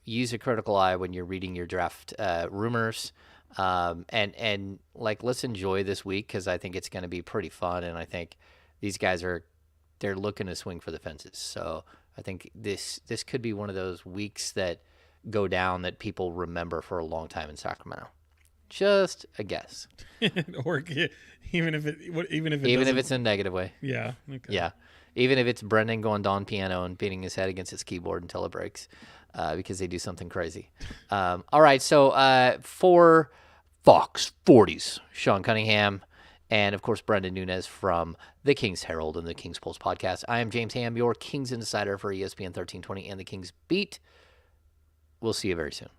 [SPEAKER 1] Use a critical eye when you're reading your draft rumors. And let's enjoy this week because I think it's going to be pretty fun. And I think these guys they're looking to swing for the fences. So I think this could be one of those weeks that go down that people remember for a long time in Sacramento. Just a guess.
[SPEAKER 2] Or even if
[SPEAKER 1] Even if it's in a negative way.
[SPEAKER 2] Yeah. Okay.
[SPEAKER 1] Yeah. Even if it's Brenden going Don piano and beating his head against his keyboard until it breaks, because they do something crazy. All right. So for Fox 40s, Sean Cunningham, and of course Brenden Nunes from the Kings Herald and the Kings Pulse podcast. I am James Ham, your Kings insider for ESPN 1320 and the Kings Beat. We'll see you very soon.